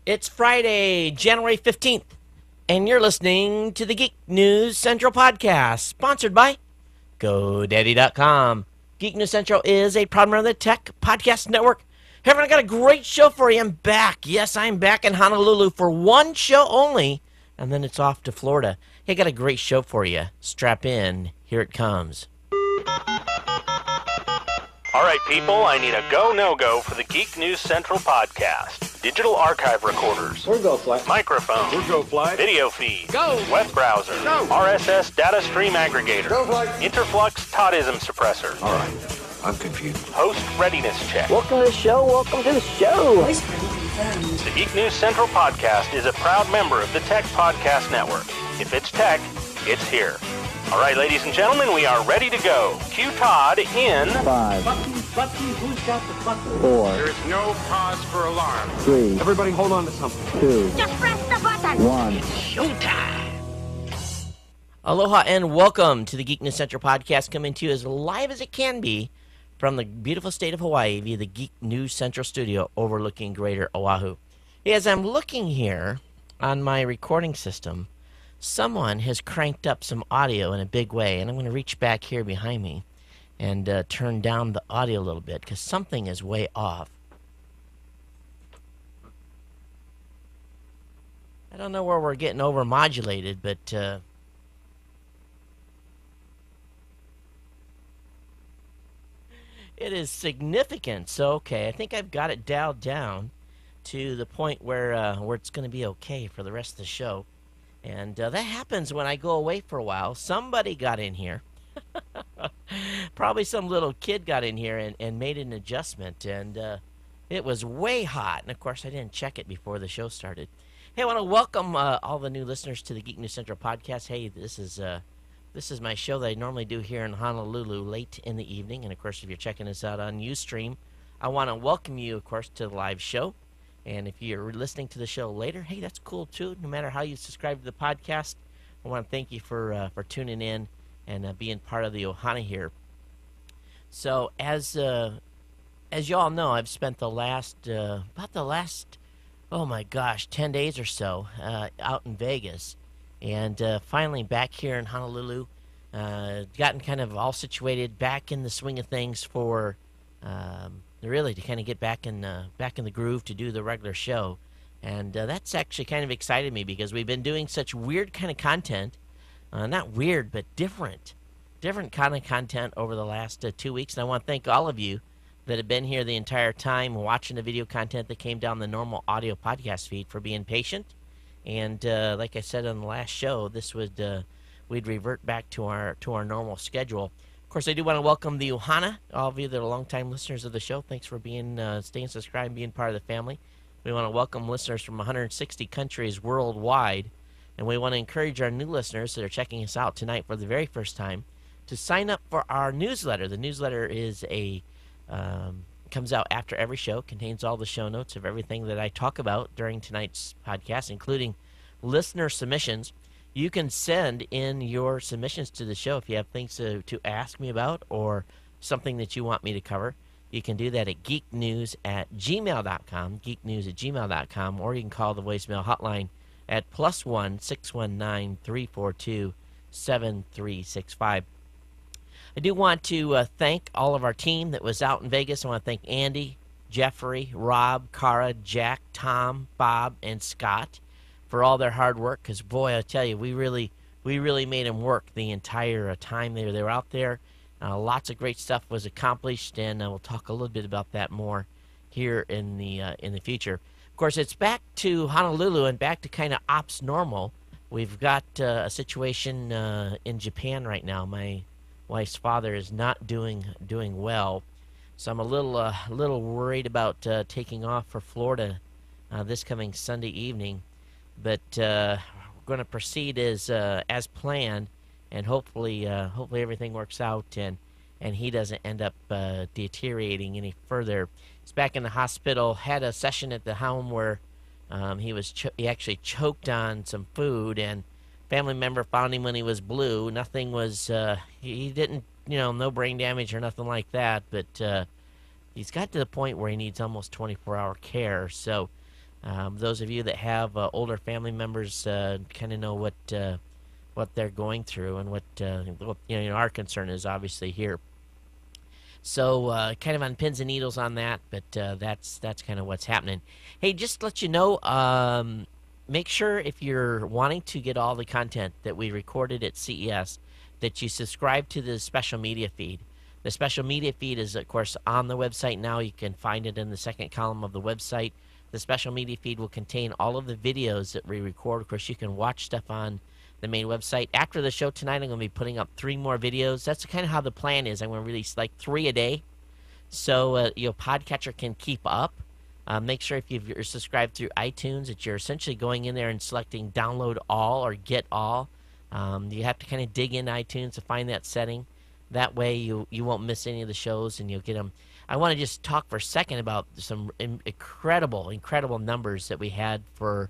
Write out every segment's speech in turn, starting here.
It's Friday, January 15th, and you're listening to the Geek News Central podcast, sponsored by GoDaddy.com. Geek News Central is a proud member of the Tech Podcast Network. Hey, everyone, I got a great show for you. I'm back. Yes, I'm back in Honolulu for one show only, and then it's off to Florida. Hey, I got a great show for you. Strap in. Here it comes. All right, people, I need a go, no-go for the Geek News Central podcast. Digital archive recorders. We're go flight. Microphone. We're go flight. Video feed. Go. Web browser. Go. RSS data stream aggregator. Go flight. Interflux Toddism suppressor. All right, I'm confused. Host readiness check. Welcome to the show. Welcome to the show. The Geek News Central podcast is a proud member of the Tech Podcast Network. If it's tech, it's here. All right, ladies and gentlemen, we are ready to go. Cue Todd in 5, Bucky, who's got the button? 4, There is no cause for alarm. 3, Everybody hold on to something. 2, Just press the button. 1. Aloha and welcome to the Geek News Central podcast, coming to you as live as it can be from the beautiful state of Hawaii via the Geek News Central studio overlooking Greater Oahu. As I'm looking here on my recording system, someone has cranked up some audio in a big way, and I'm going to reach back here behind me and turn down the audio a little bit because something is way off. I don't know where we're getting overmodulated, but it is significant. So, okay, I think I've got it dialed down to the point where it's going to be okay for the rest of the show. And that happens when I go away for a while. Somebody got in here. Probably some little kid got in here and made an adjustment. And it was way hot. And, of course, I didn't check it before the show started. Hey, I want to welcome all the new listeners to the Geek News Central podcast. Hey, this is my show that I normally do here in Honolulu late in the evening. And, of course, if you're checking us out on Ustream, I want to welcome you, of course, to the live show. And if you're listening to the show later, hey, that's cool, too. No matter how you subscribe to the podcast, I want to thank you for tuning in and being part of the Ohana here. So, as you all know, I've spent the last, oh my gosh, 10 days or so out in Vegas. And finally back here in Honolulu, gotten kind of all situated, back in the swing of things for really to kind of get back in the groove to do the regular show. And that's actually kind of excited me because we've been doing such weird kind of content, not weird, but different kind of content over the last 2 weeks. And I want to thank all of you that have been here the entire time watching the video content that came down the normal audio podcast feed for being patient. And like I said on the last show, this would we'd revert back to our normal schedule. Of course, I do want to welcome the Ohana, all of you that are longtime listeners of the show. Thanks for being staying subscribed and being part of the family. We want to welcome listeners from 160 countries worldwide, and we want to encourage our new listeners that are checking us out tonight for the very first time to sign up for our newsletter. The newsletter is comes out after every show, contains all the show notes of everything that I talk about during tonight's podcast, including listener submissions. You can send in your submissions to the show if you have things to ask me about or something that you want me to cover. You can do that at geeknews@gmail.com, geeknews@gmail.com, or you can call the voicemail hotline at +1 619 342 7365. I do want to thank all of our team that was out in Vegas. I want to thank Andy, Jeffrey, Rob, Cara, Jack, Tom, Bob, and Scott for all their hard work. Because, boy, I tell you, we really made them work the entire time they were out there. Lots of great stuff was accomplished, and we'll talk a little bit about that more here in the future. Of course, it's back to Honolulu and back to kind of ops normal. We've got a situation in Japan right now. My wife's father is not doing well, so I'm a little worried about taking off for Florida this coming Sunday evening. But we're going to proceed as planned, and hopefully everything works out and he doesn't end up deteriorating any further. He's back in the hospital. Had a session at the home where he actually choked on some food, and family member found him when he was blue. Nothing was, he didn't, no brain damage or nothing like that, but he's got to the point where he needs almost 24-hour care. So Those of you that have older family members kind of know what they're going through and what our concern is obviously here. So kind of on pins and needles on that, but that's kind of what's happening. Hey, just to let you know, make sure if you're wanting to get all the content that we recorded at CES, that you subscribe to the special media feed. The special media feed is, of course, on the website now. You can find it in the second column of the website. The special media feed will contain all of the videos that we record. Of course, you can watch stuff on the main website. After the show tonight, I'm going to be putting up 3 more videos. That's kind of how the plan is. I'm going to release like 3 a day, so your podcatcher can keep up. Make sure if you're subscribed through iTunes that you're essentially going in there and selecting download all or get all. You have to kind of dig in iTunes to find that setting. That way you won't miss any of the shows and you'll get them. I want to just talk for a second about some incredible numbers that we had for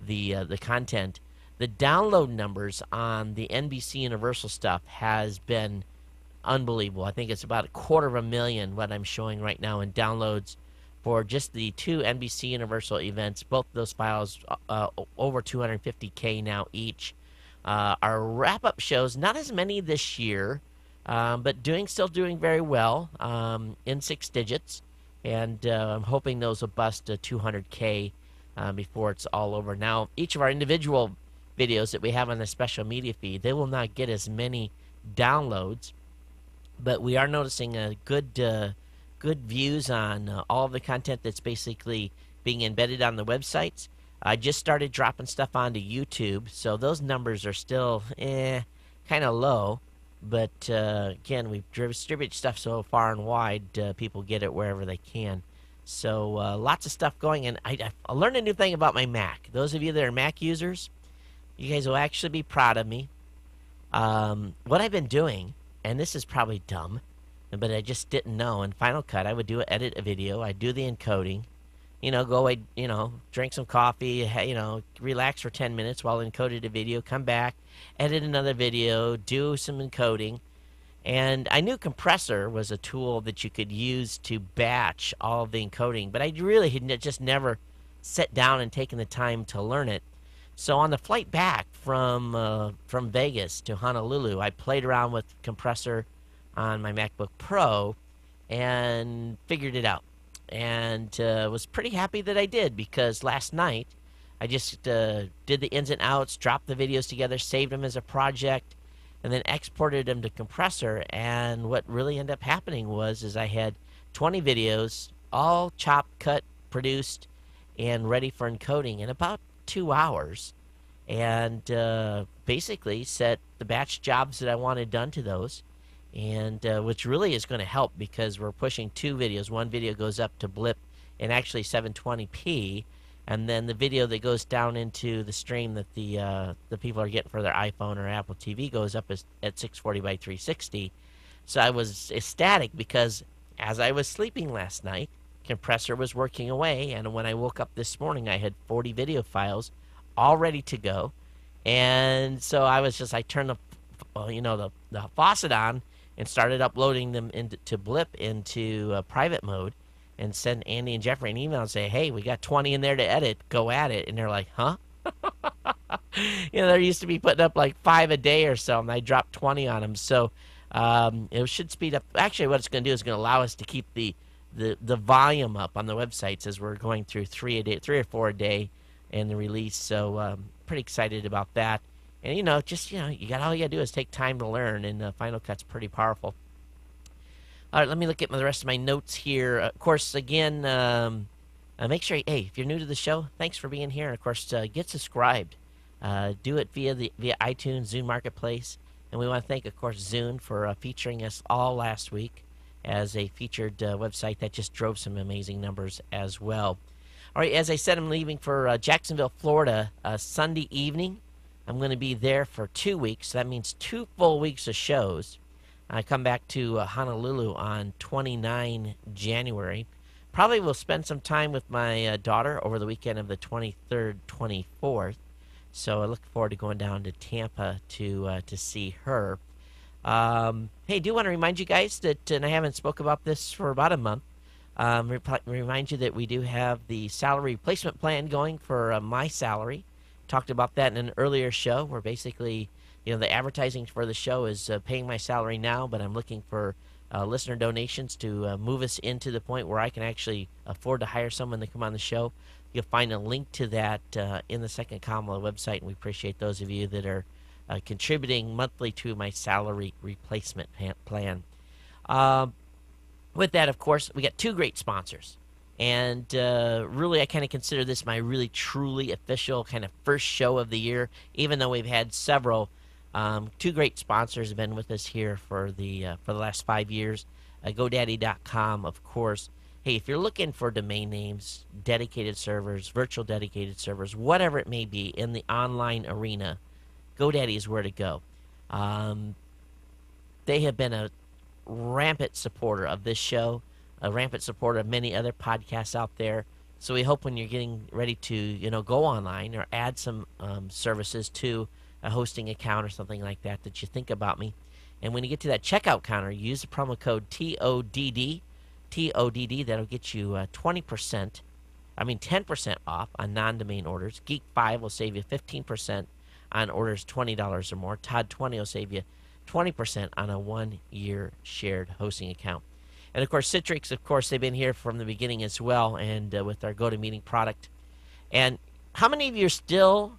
the content. The download numbers on the NBC Universal stuff has been unbelievable. I think it's about 250,000 what I'm showing right now in downloads for just the 2 NBC Universal events. Both of those files over 250K now each. Our wrap-up shows, not as many this year, but still doing very well in 6 digits. And I'm hoping those will bust 200K before it's all over. Now, each of our individual videos that we have on the special media feed, they will not get as many downloads, but we are noticing a good views on all of the content that's basically being embedded on the websites. I just started dropping stuff onto YouTube, so those numbers are still kind of low. But again, we distribute stuff so far and wide, people get it wherever they can. So lots of stuff going, and I learned a new thing about my Mac. Those of you that are Mac users, you guys will actually be proud of me. What I've been doing, and this is probably dumb, but I just didn't know. In Final Cut, I would edit a video. I'd do the encoding. Go away, drink some coffee, relax for 10 minutes while I encoded a video, come back, edit another video, do some encoding. And I knew Compressor was a tool that you could use to batch all of the encoding, but I really had just never sat down and taken the time to learn it. So on the flight back from Vegas to Honolulu, I played around with Compressor on my MacBook Pro and figured it out. And was pretty happy that I did, because last night I just did the ins and outs, dropped the videos together, saved them as a project, and then exported them to Compressor. And what really ended up happening was I had 20 videos, all chopped, cut, produced, and ready for encoding in about 2 hours. And basically set the batch jobs that I wanted done to those. And which really is going to help, because we're pushing 2 videos. One video goes up to Blip in actually 720p, and then the video that goes down into the stream that the people are getting for their iPhone or Apple TV goes up at 640 by 360. So I was ecstatic, because as I was sleeping last night, Compressor was working away, and when I woke up this morning, I had 40 video files all ready to go. And so I turned the faucet on and started uploading them into Blip into private mode, and send Andy and Jeffrey an email and say, hey, we got 20 in there to edit, go at it. And they're like, huh? There used to be putting up like 5 a day or so, and I dropped 20 on them. So it should speed up. Actually, what it's going to do is going to allow us to keep the volume up on the websites as we're going through 3 or 4 a day in the release. So pretty excited about that. And, you got all you got to do is take time to learn, and Final Cut's pretty powerful. All right, let me look at the rest of my notes here. Of course, again, make sure, hey, if you're new to the show, thanks for being here. And, of course, get subscribed. Do it via iTunes, Zune Marketplace. And we want to thank, of course, Zune for featuring us all last week as a featured website that just drove some amazing numbers as well. All right, as I said, I'm leaving for Jacksonville, Florida, Sunday evening. I'm going to be there for 2 weeks. So that means 2 full weeks of shows. I come back to Honolulu on 29 January. Probably will spend some time with my daughter over the weekend of the 23rd, 24th. So I look forward to going down to Tampa to see her. Hey, do want to remind you guys that, and I haven't spoke about this for about a month, Remind you that we do have the salary replacement plan going for my salary. Talked about that in an earlier show where basically, the advertising for the show is paying my salary now, but I'm looking for listener donations to move us into the point where I can actually afford to hire someone to come on the show. You'll find a link to that in the second column of the website, and we appreciate those of you that are contributing monthly to my salary replacement plan. With that, of course, we got two great sponsors. And really, I kind of consider this my really, truly official kind of first show of the year, even though we've had several. Two great sponsors have been with us here for the last 5 years. GoDaddy.com, of course. Hey, if you're looking for domain names, dedicated servers, virtual dedicated servers, whatever it may be in the online arena, GoDaddy is where to go. They have been a rampant supporter of this show, a rampant supporter of many other podcasts out there. So we hope when you're getting ready to, go online or add some services to a hosting account or something like that, that you think about me. And when you get to that checkout counter, use the promo code TODD. That'll get you 10% off on non-domain orders. Geek5 will save you 15% on orders $20 or more. Todd20 will save you 20% on a 1-year shared hosting account. And, of course, Citrix, of course, they've been here from the beginning as well, and with our GoToMeeting product. And how many of you are still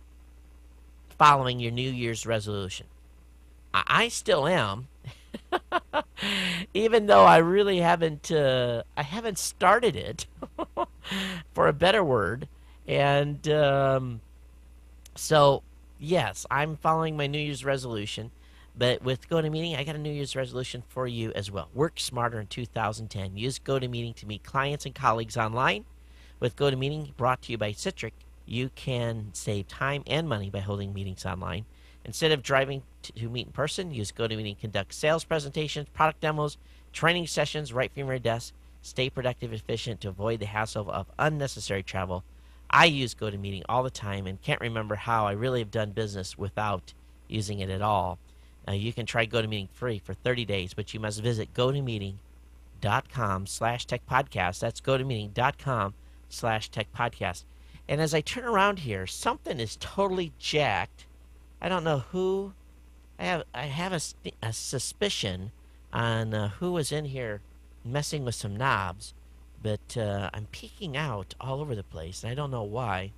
following your New Year's resolution? I still am, even though I really haven't started it, for a better word. And so, yes, I'm following my New Year's resolution. But with GoToMeeting, I got a New Year's resolution for you as well. Work smarter in 2010. Use GoToMeeting to meet clients and colleagues online. With GoToMeeting, brought to you by Citrix, you can save time and money by holding meetings online. Instead of driving to meet in person, use GoToMeeting to conduct sales presentations, product demos, training sessions right from your desk. Stay productive and efficient to avoid the hassle of unnecessary travel. I use GoToMeeting all the time and can't remember how I really have done business without using it at all. You can try GoToMeeting free for 30 days, but you must visit GoToMeeting.com/techpodcast. That's GoToMeeting.com/techpodcast. And as I turn around here, something is totally jacked. I don't know who. I have a suspicion on who was in here messing with some knobs, but I'm peeking out all over the place, and I don't know why.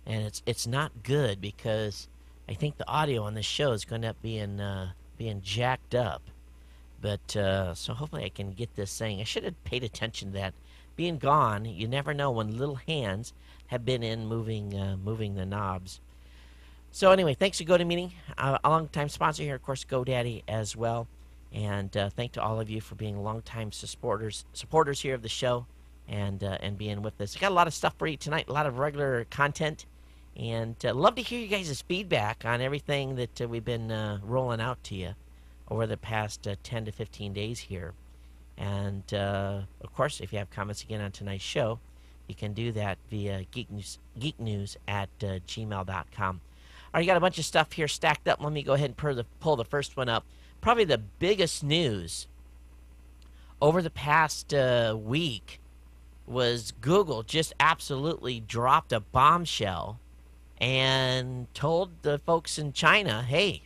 And it's not good because I think the audio on this show is going to be being jacked up. But so hopefully I can get this thing. I should have paid attention to that. Being gone, you never know when little hands have been in moving the knobs. So anyway, thanks to GoToMeeting, a long-time sponsor here, of course, GoDaddy as well. And thank to all of you for being long-time supporters here of the show and being with us. I got a lot of stuff for you tonight, a lot of regular content. And love to hear you guys' feedback on everything that we've been rolling out to you over the past 10 to 15 days here. And, of course, if you have comments again on tonight's show, you can do that via geeknews@gmail.com. All right, you got a bunch of stuff here stacked up. Let me go ahead and pull the first one up. Probably the biggest news over the past week was Google just absolutely dropped a bombshell and told the folks in China, hey,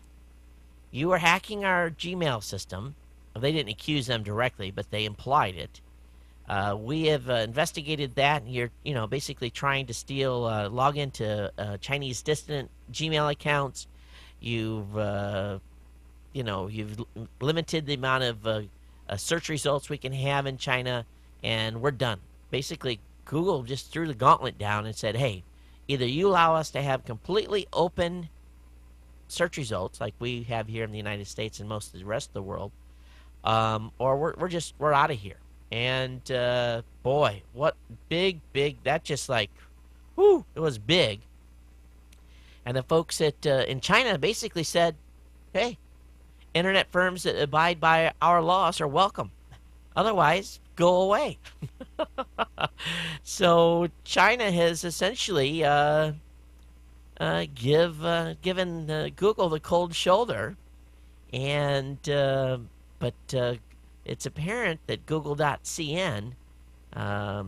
you are hacking our Gmail system. Well, they didn't accuse them directly, but they implied it. We have investigated that, and you're, basically trying to steal, log into Chinese dissident Gmail accounts. You've limited the amount of search results we can have in China, and we're done. Basically, Google just threw the gauntlet down and said, hey, either you allow us to have completely open search results like we have here in the United States and most of the rest of the world, or we're out of here. And boy, what big, that just like, whoo, it was big. And the folks in China basically said, hey, internet firms that abide by our laws are welcome. Otherwise, go away. So China has essentially given Google the cold shoulder, and but it's apparent that Google.cn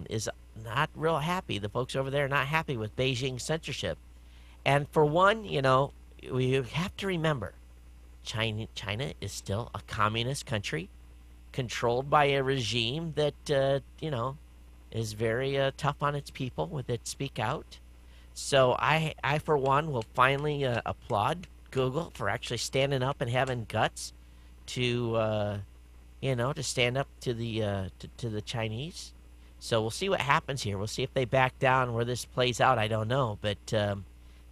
is not real happy. The folks over there are not happy with Beijing censorship. And for one, we have to remember China is still a communist country controlled by a regime that, is very tough on its people when they speak out. So I, for one, will finally applaud Google for actually standing up and having guts to, to stand up to the Chinese. So we'll see what happens here. We'll see if they back down, where this plays out. I don't know, but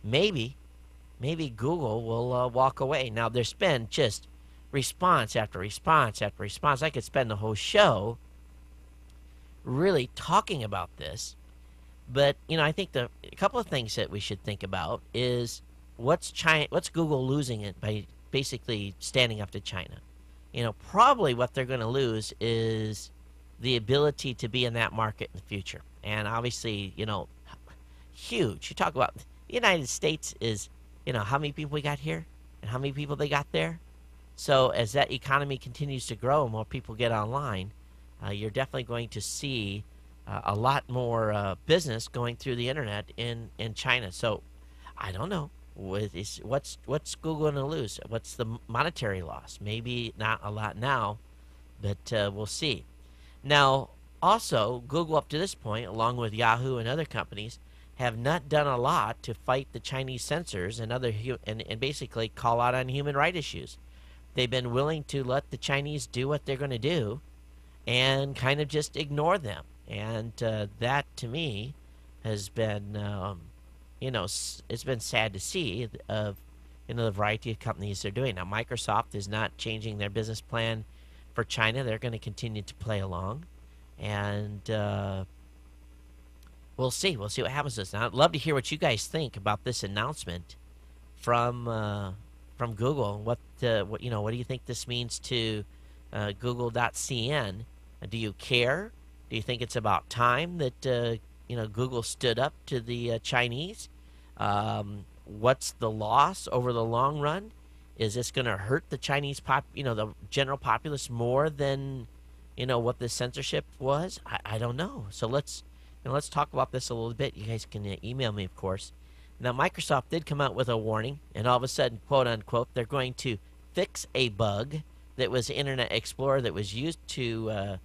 maybe Google will walk away. Now, there's been just response after response after response. I could spend the whole show really talking about this. But, I think a couple of things that we should think about is what's Google losing it by basically standing up to China? Probably what they're going to lose is the ability to be in that market in the future. And obviously, huge. You talk about the United States is, how many people we got here and how many people they got there. So as that economy continues to grow and more people get online, you're definitely going to see a lot more business going through the internet in China. So I don't know. What's Google going to lose? What's the monetary loss? Maybe not a lot now, but we'll see. Now, also, Google up to this point, along with Yahoo and other companies, have not done a lot to fight the Chinese censors and and basically call out on human rights issues. They've been willing to let the Chinese do what they're going to do and kind of just ignore them. And that, to me, has been, it's been sad to see of, the variety of companies they're doing. Now, Microsoft is not changing their business plan for China. They're going to continue to play along. And we'll see. We'll see what happens to this. Now, I'd love to hear what you guys think about this announcement from Google. What do you think this means to Google.cn? Do you care? Do you think it's about time that Google stood up to the Chinese? What's the loss over the long run? Is this going to hurt the Chinese the general populace more than what the censorship was? I don't know. So let's talk about this a little bit. You guys can email me, of course. Now, Microsoft did come out with a warning, and all of a sudden, quote unquote, they're going to fix a bug that was Internet Explorer that was used to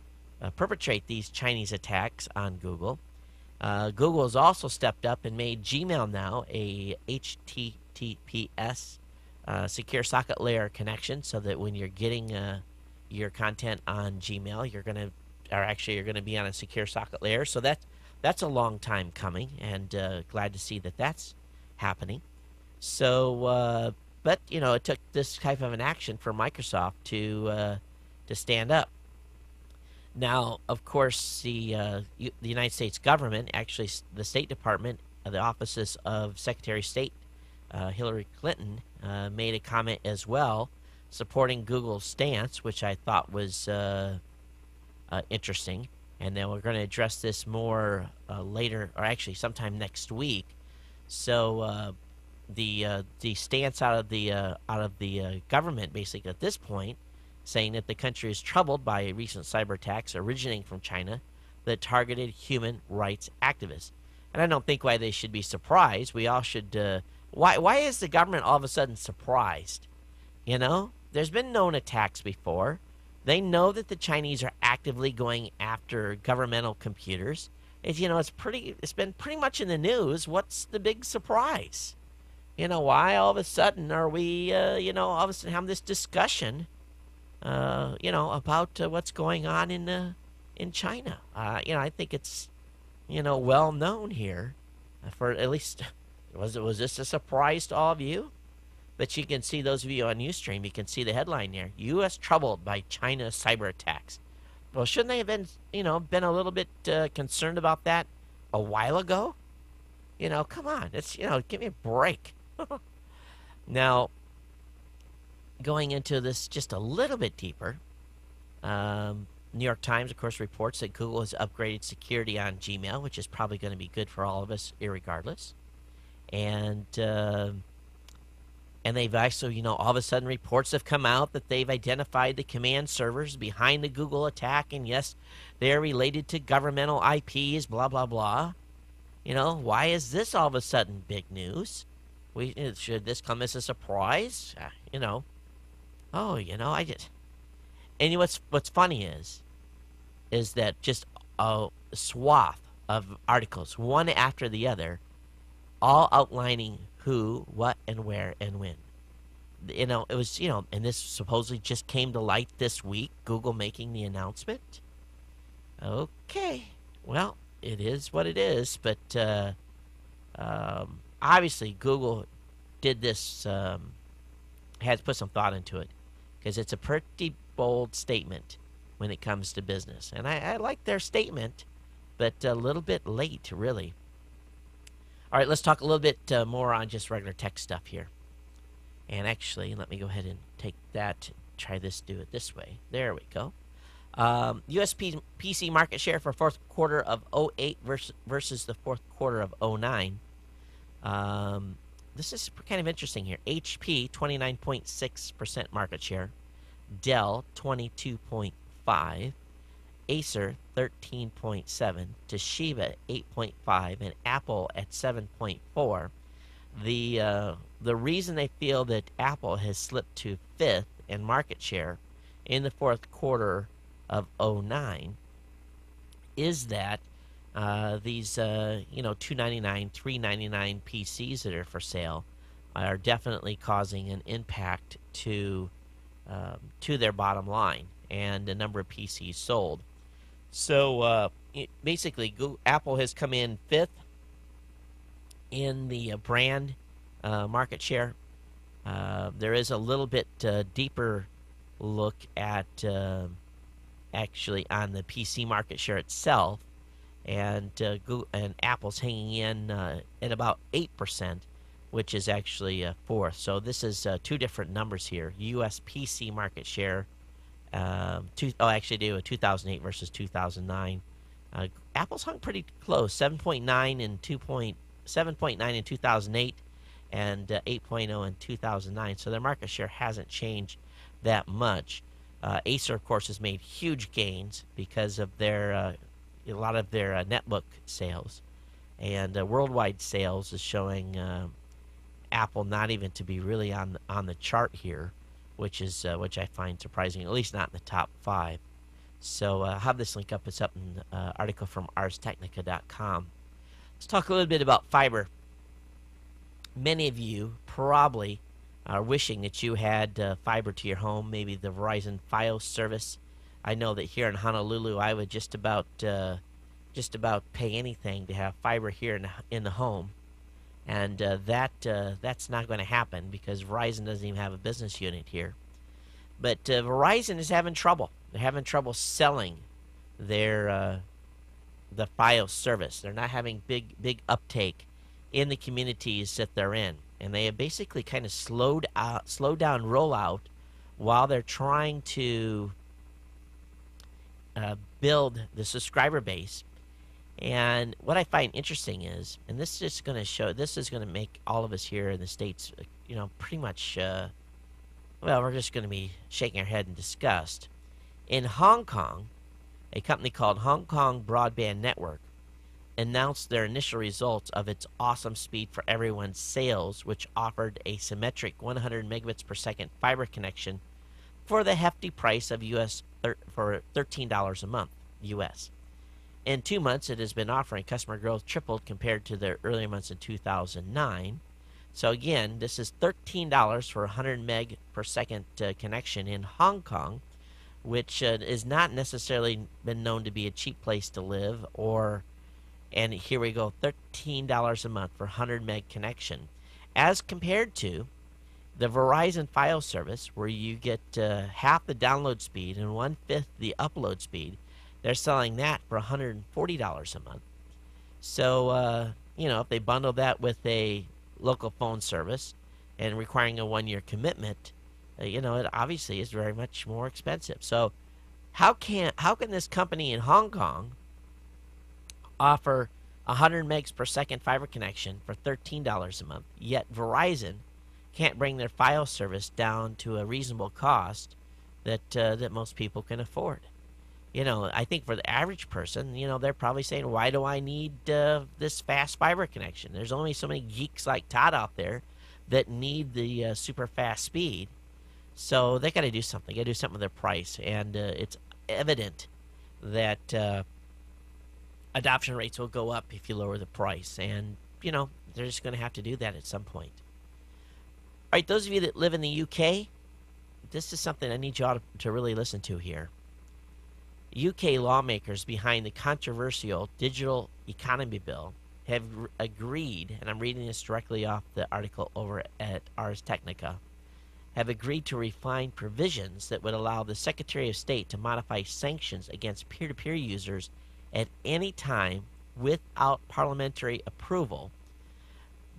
perpetrate these Chinese attacks on Google. Google has also stepped up and made Gmail now a HTTPS secure socket layer connection, so that when you're getting your content on Gmail, you're going to be on a secure socket layer. So that's a long time coming, and glad to see that that's happening. So, but it took this type of an action for Microsoft to stand up. Now, of course, the United States government, actually the State Department, the offices of Secretary of State Hillary Clinton, made a comment as well, supporting Google's stance, which I thought was interesting. And then we're going to address this more later, or actually sometime next week. So the stance out of the government, basically at this point, saying that the country is troubled by recent cyber attacks originating from China that targeted human rights activists. And I don't think why they should be surprised. We all should. Why is the government all of a sudden surprised? There's been known attacks before. They know that the Chinese are actively going after governmental computers. It's been pretty much in the news. What's the big surprise? Why all of a sudden are we all of a sudden having this discussion about what's going on in China? I think it's well known here. For at least was this a surprise to all of you? But you can see, those of you on Ustream, you can see the headline there: U.S. troubled by China cyber attacks. Well, shouldn't they have been a little bit concerned about that a while ago? Come on, it's give me a break. Now, going into this just a little bit deeper, New York Times, of course, reports that Google has upgraded security on Gmail, which is probably going to be good for all of us, irregardless. And And they've also, all of a sudden reports have come out that they've identified the command servers behind the Google attack. And yes, they're related to governmental IPs, blah, blah, blah. Why is this all of a sudden big news? Should this come as a surprise? I just. And what's funny is that just a swath of articles, one after the other, all outlining who, what, and where, and when. It was, and this supposedly just came to light this week, Google making the announcement. Okay, well, it is what it is, but obviously Google did this, had to put some thought into it, because it's a pretty bold statement when it comes to business. And I like their statement, but a little bit late, really. All right, let's talk a little bit more on just regular tech stuff here. And actually, let me go ahead and take that, do it this way. There we go. US PC market share for fourth quarter of 08 versus the fourth quarter of 09. This is kind of interesting here. HP, 29.6% market share. Dell, 22.5%. Acer, 13.7%. Toshiba, 8.5%. And Apple at 7.4%. The reason they feel that Apple has slipped to 5th in market share in the fourth quarter of 09 is that these $299, $399 PCs that are for sale are definitely causing an impact to their bottom line and the number of PCs sold. So basically, Apple has come in 5th in the brand market share. There is a little bit deeper look at actually on the PC market share itself, and Apple's hanging in at about 8%, which is actually fourth. So this is two different numbers here. U.S. PC market share, actually do a 2008 versus 2009. Apple's hung pretty close, 7.9 and 7.9 in 2008 and 8.0 in 2009. So their market share hasn't changed that much. Acer, of course, has made huge gains because of their a lot of their netbook sales, and worldwide sales is showing Apple not even to be really on the chart here, which I find surprising, at least not in the top 5. So I'll have this link up. It's up in an article from arstechnica.com. Let's talk a little bit about fiber. Many of you probably are wishing that you had fiber to your home, maybe the Verizon Fios service. I know that here in Honolulu, I would just about pay anything to have fiber here in the home, and that's not going to happen because Verizon doesn't even have a business unit here. But Verizon is having trouble. They're having trouble selling their the Fios service. They're not having big uptake in the communities that they're in, and they have basically kind of slowed down rollout while they're trying to build the subscriber base. And what I find interesting is, and this is going to make all of us here in the States, pretty much, we're just going to be shaking our head in disgust. In Hong Kong, a company called Hong Kong Broadband Network announced their initial results of its awesome speed for everyone sales, which offered a symmetric 100 megabits per second fiber connection for the hefty price of for $13 a month US. In 2 months, it has been offering customer growth tripled compared to the earlier months in 2009. So again, this is $13 for 100 meg per second connection in Hong Kong, which is not necessarily been known to be a cheap place to live. And here we go, $13 a month for 100 meg connection, as compared to the Verizon Fios service, where you get half the download speed and 1/5 the upload speed. They're selling that for $140 a month. So, if they bundle that with a local phone service and requiring a 1-year commitment, it obviously is very much more expensive. So how can this company in Hong Kong offer 100 megs per second fiber connection for $13 a month, yet Verizon can't bring their file service down to a reasonable cost that most people can afford. I think for the average person, they're probably saying, why do I need this fast fiber connection? There's only so many geeks like Todd out there that need the super fast speed. So they got to do something. Got to do something with their price. And it's evident that adoption rates will go up if you lower the price. And, they're just going to have to do that at some point. All right, those of you that live in the UK, this is something I need y'all to really listen to here. UK lawmakers behind the controversial Digital Economy Bill have agreed, and I'm reading this directly off the article over at Ars Technica, have agreed to refine provisions that would allow the Secretary of State to modify sanctions against peer-to-peer users at any time without parliamentary approval,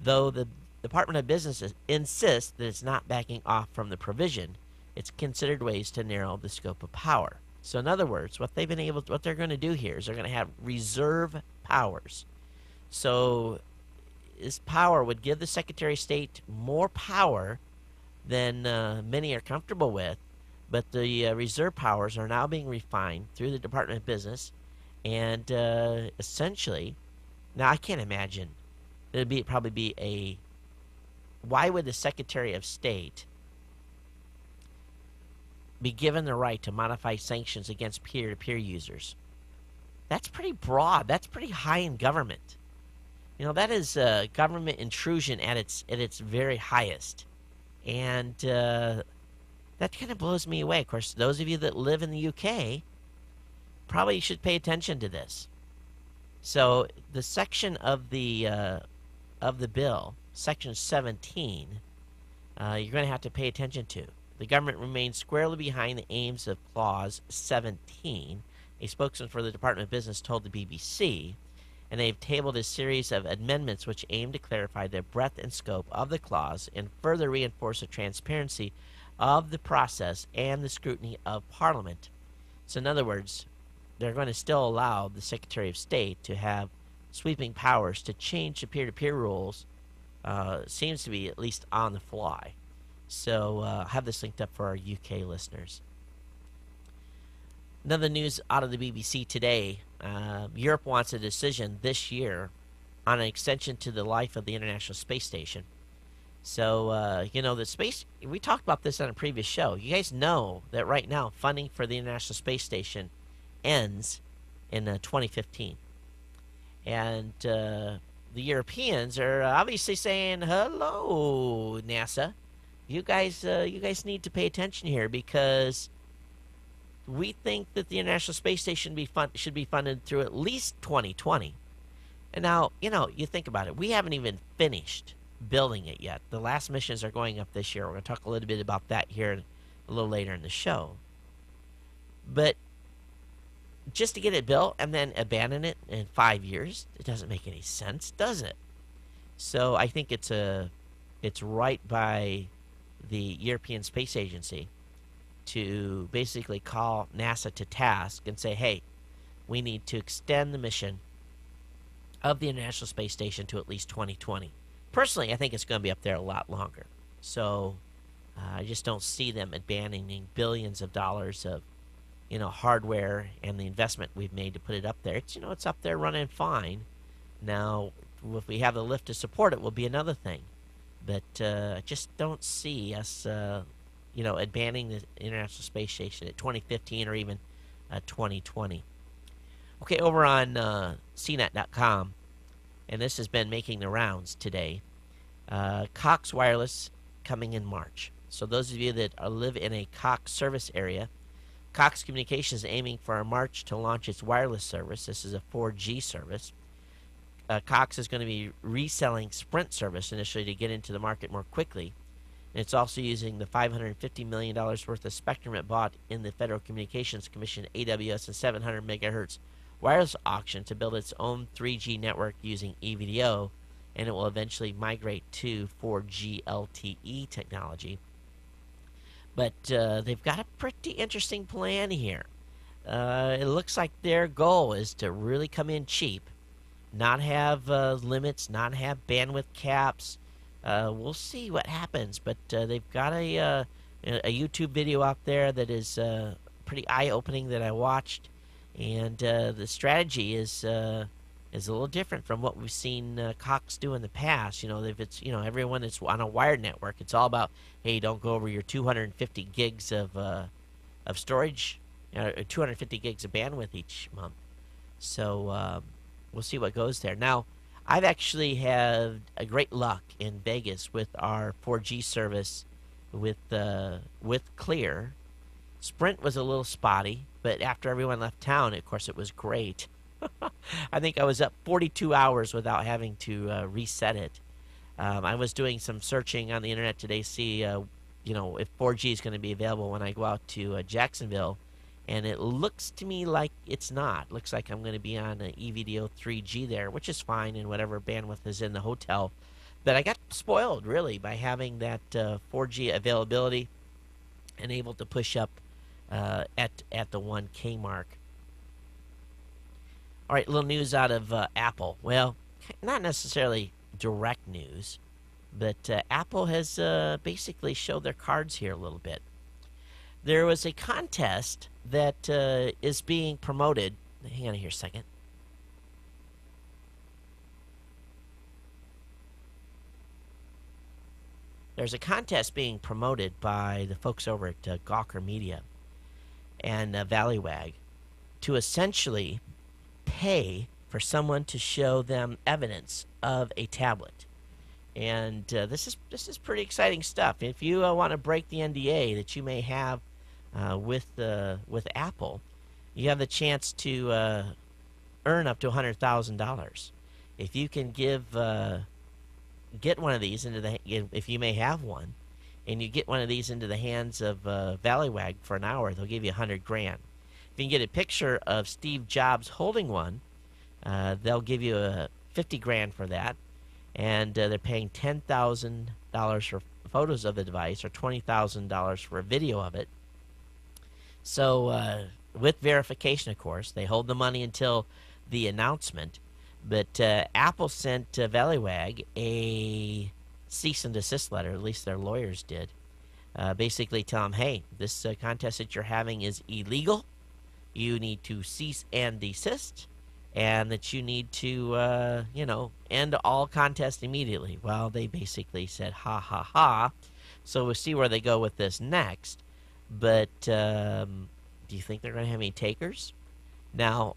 though the Department of Business insists that it's not backing off from the provision. It's considered ways to narrow the scope of power. So in other words, what they're going to do here is they're going to have reserve powers. So this power would give the Secretary of State more power than many are comfortable with, but the reserve powers are now being refined through the Department of Business, and essentially, now I can't imagine. Probably be a. Why would the Secretary of State be given the right to modify sanctions against peer-to-peer users? That's pretty broad. That's pretty high in government. That is government intrusion at its very highest. And that kind of blows me away. Of course, those of you that live in the UK probably should pay attention to this. So the section of the bill, Section 17, you're going to have to pay attention to. The government remains squarely behind the aims of Clause 17, a spokesman for the Department of Business told the BBC, and they've tabled a series of amendments which aim to clarify the breadth and scope of the clause and further reinforce the transparency of the process and the scrutiny of Parliament. So in other words, they're going to still allow the Secretary of State to have sweeping powers to change the peer-to-peer rules, seems to be at least on the fly. So I'll have this linked up for our UK listeners. Another news out of the BBC today, Europe wants a decision this year on an extension to the life of the International Space Station. So, the space, we talked about this on a previous show. You guys know that right now funding for the International Space Station ends in 2015. And the Europeans are obviously saying, hello, NASA. You guys need to pay attention here, because we think that the International Space Station should be funded through at least 2020. And now, you think about it. We haven't even finished building it yet. The last missions are going up this year. We're going to talk a little bit about that here a little later in the show. But just to get it built and then abandon it in 5 years, it doesn't make any sense, does it? So I think it's right by the European Space Agency to basically call NASA to task and say, hey, we need to extend the mission of the International Space Station to at least 2020. Personally, I think it's going to be up there a lot longer. So I just don't see them abandoning billions of dollars of hardware and the investment we've made to put it up there. It's up there running fine. Now, if we have the lift to support it, will be another thing. But I just don't see us, abandoning the International Space Station at 2015 or even 2020. Okay, over on CNET.com, and this has been making the rounds today, Cox Wireless coming in March. So those of you that live in a Cox service area, Cox Communications is aiming for March to launch its wireless service. This is a 4G service. Cox is going to be reselling Sprint service initially to get into the market more quickly. And it's also using the $550 million worth of spectrum it bought in the Federal Communications Commission AWS and 700 megahertz wireless auction to build its own 3G network using EVDO, and it will eventually migrate to 4G LTE technology. But they've got a pretty interesting plan here. It looks like their goal is to really come in cheap, not have limits, not have bandwidth caps, we'll see what happens. But they've got a YouTube video out there that is pretty eye-opening that I watched, and the strategy is a little different from what we've seen Cox do in the past. If it's everyone is on a wired network, it's all about, hey, don't go over your 250 gigs of storage, 250 gigs of bandwidth each month. So we'll see what goes there. Now, I've actually had a great luck in Vegas with our 4G service with Clear. Sprint was a little spotty, but after everyone left town, of course, it was great. I think I was up 42 hours without having to reset it. I was doing some searching on the internet today to see, if 4G is going to be available when I go out to Jacksonville, and it looks to me like it's not. Looks like I'm going to be on EVDO 3G there, which is fine, and whatever bandwidth is in the hotel. But I got spoiled, really, by having that 4G availability and able to push up at the 1K mark. All right, a little news out of Apple. Well, not necessarily direct news, but Apple has basically showed their cards here a little bit. There was a contest that is being promoted. Hang on here a second. There's a contest being promoted by the folks over at Gawker Media and Valleywag to essentially pay for someone to show them evidence of a tablet. And this is pretty exciting stuff. If you want to break the NDA that you may have with Apple, you have the chance to earn up to $100,000. If you can get one of these if you may have one, and you get one of these into the hands of Valleywag for an hour, they'll give you $100,000. If you can get a picture of Steve Jobs holding one, they'll give you $50,000 for that, and they're paying $10,000 for photos of the device or $20,000 for a video of it. So with verification, of course, they hold the money until the announcement. But Apple sent Valleywag a cease and desist letter, at least their lawyers did. Basically tell them, hey, this contest that you're having is illegal. You need to cease and desist, and that you need to, end all contests immediately. Well, they basically said, ha, ha, ha. So we'll see where they go with this next. But do you think they're going to have any takers? Now,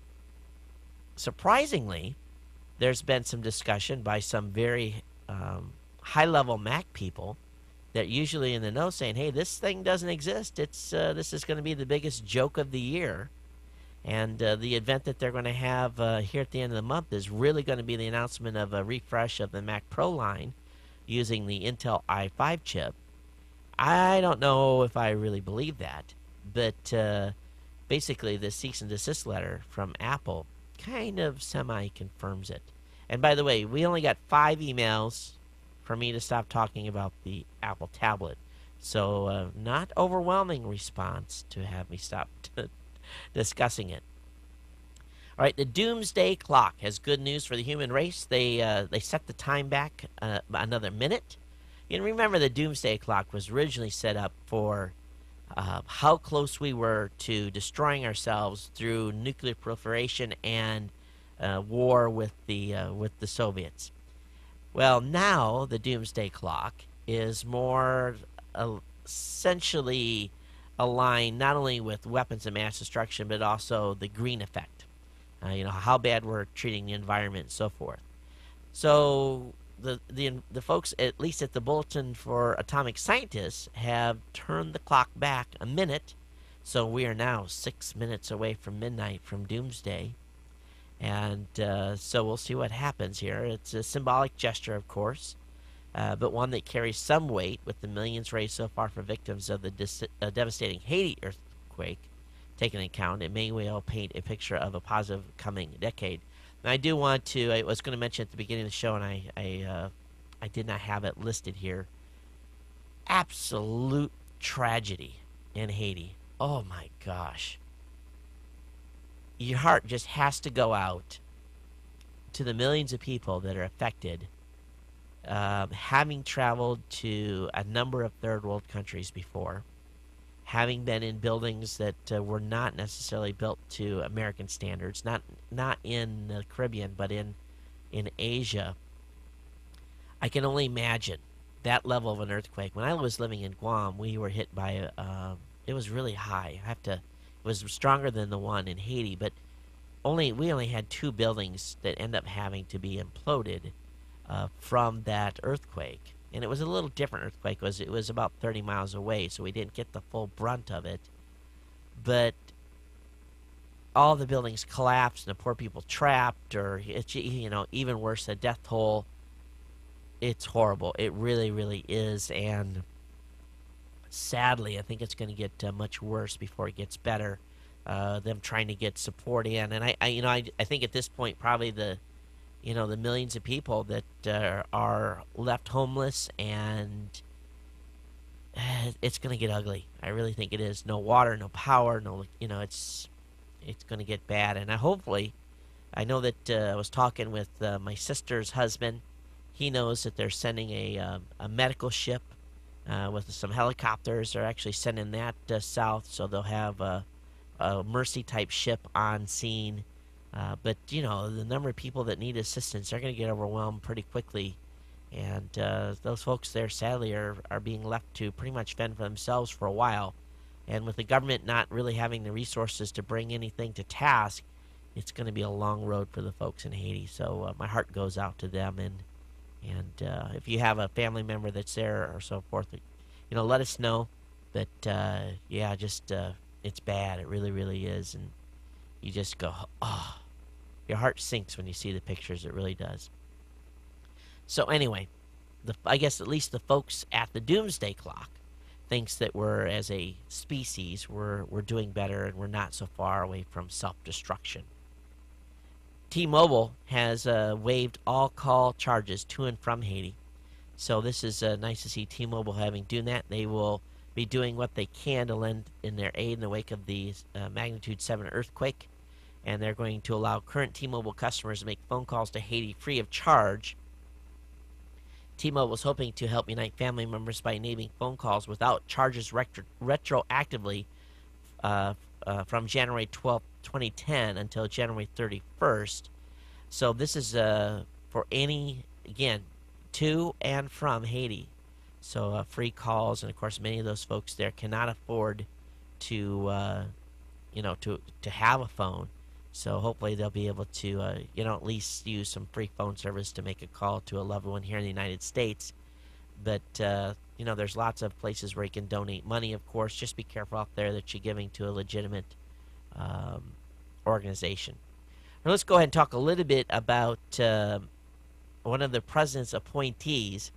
surprisingly, there's been some discussion by some very high-level Mac people that usually in the know saying, hey, this thing doesn't exist. This is going to be the biggest joke of the year. And the event that they're going to have here at the end of the month is really going to be the announcement of a refresh of the Mac Pro line using the Intel i5 chip. I don't know if I really believe that, but basically the cease and desist letter from Apple kind of semi-confirms it. And by the way, we only got 5 emails for me to stop talking about the Apple tablet. So not overwhelming response to have me stop discussing it. All right, the Doomsday Clock has good news for the human race. They set the time back another minute. And remember, the Doomsday Clock was originally set up for how close we were to destroying ourselves through nuclear proliferation and war with the Soviets. Well, now the Doomsday Clock is more essentially aligned not only with weapons of mass destruction, but also the green effect. How bad we're treating the environment and so forth. So the folks, at least at the Bulletin for Atomic Scientists, have turned the clock back a minute. So we are now 6 minutes away from midnight from Doomsday. And so we'll see what happens here. It's a symbolic gesture, of course, but one that carries some weight with the millions raised so far for victims of the devastating Haiti earthquake taken into account. It may well paint a picture of a positive coming decade. Now, I do want to, I was going to mention at the beginning of the show, and I did not have it listed here, absolute tragedy in Haiti. Oh, my gosh. Your heart just has to go out to the millions of people that are affected having traveled to a number of third world countries before, having been in buildings that were not necessarily built to American standards, not in the Caribbean, but in Asia, I can only imagine that level of an earthquake. When I was living in Guam, we were hit by it was really high. It was stronger than the one in Haiti, but we only had two buildings that end up having to be imploded from that earthquake. And it was a little different earthquake because it was about 30 miles away, so we didn't get the full brunt of it. But all the buildings collapsed and the poor people trapped, or even worse, a death toll. It's horrible. It really, really is. And sadly, I think it's going to get much worse before it gets better. Them trying to get support in, and I think at this point probably the millions of people that are left homeless, and it's going to get ugly. I really think it is. No water, no power, it's going to get bad. And I know that I was talking with my sister's husband. He knows that they're sending a medical ship with some helicopters. They're actually sending that south, so they'll have a Mercy type ship on scene. But the number of people that need assistance, they're going to get overwhelmed pretty quickly. And those folks there, sadly, are being left to pretty much fend for themselves for a while. And with the government not really having the resources to bring anything to task, it's going to be a long road for the folks in Haiti. So my heart goes out to them. And if you have a family member that's there or so forth, let us know. But it's bad. It really, really is. And you just go, oh, your heart sinks when you see the pictures. It really does. So anyway, I guess at least the folks at the Doomsday Clock thinks that we're, as a species, we're doing better and we're not so far away from self-destruction. T-Mobile has waived all call charges to and from Haiti. So this is nice to see T-Mobile having done that. They will be doing what they can to lend in their aid in the wake of the magnitude 7 earthquake. And they're going to allow current T-Mobile customers to make phone calls to Haiti free of charge. T-Mobile is hoping to help unite family members by enabling phone calls without charges retroactively from January 12, 2010 until January 31st. So this is for any, again, to and from Haiti. So free calls, and of course many of those folks there cannot afford to have a phone. So hopefully they'll be able to at least use some free phone service to make a call to a loved one here in the United States. But there's lots of places where you can donate money. Of course, just be careful out there that you're giving to a legitimate organization. Now let's go ahead and talk a little bit about one of the president's appointees,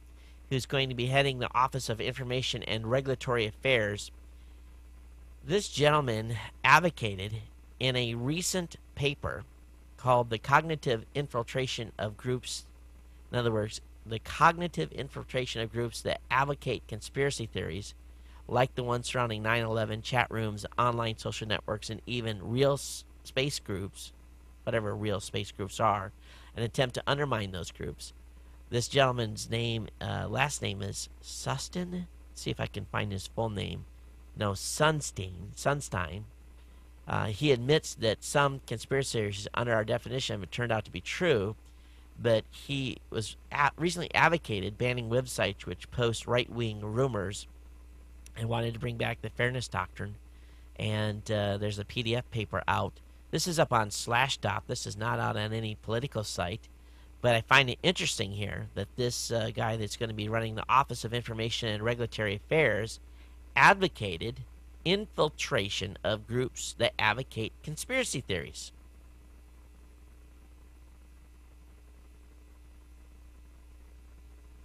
who's going to be heading the Office of Information and Regulatory Affairs. This gentleman advocated in a recent paper called The Cognitive Infiltration of Groups. In other words, the cognitive infiltration of groups that advocate conspiracy theories, like the one surrounding 9/11, chat rooms, online social networks, and even real space groups, whatever real space groups are, an attempt to undermine those groups. This gentleman's last name is Sustin. Let's see if I can find his full name. No, Sunstein. He admits that some conspiracy theories under our definition have turned out to be true, but he was recently advocated banning websites which post right-wing rumors and wanted to bring back the fairness doctrine. And there's a PDF paper out. This is up on Slashdot. This is not out on any political site. But I find it interesting here that this guy that's going to be running the Office of Information and Regulatory Affairs advocated infiltration of groups that advocate conspiracy theories.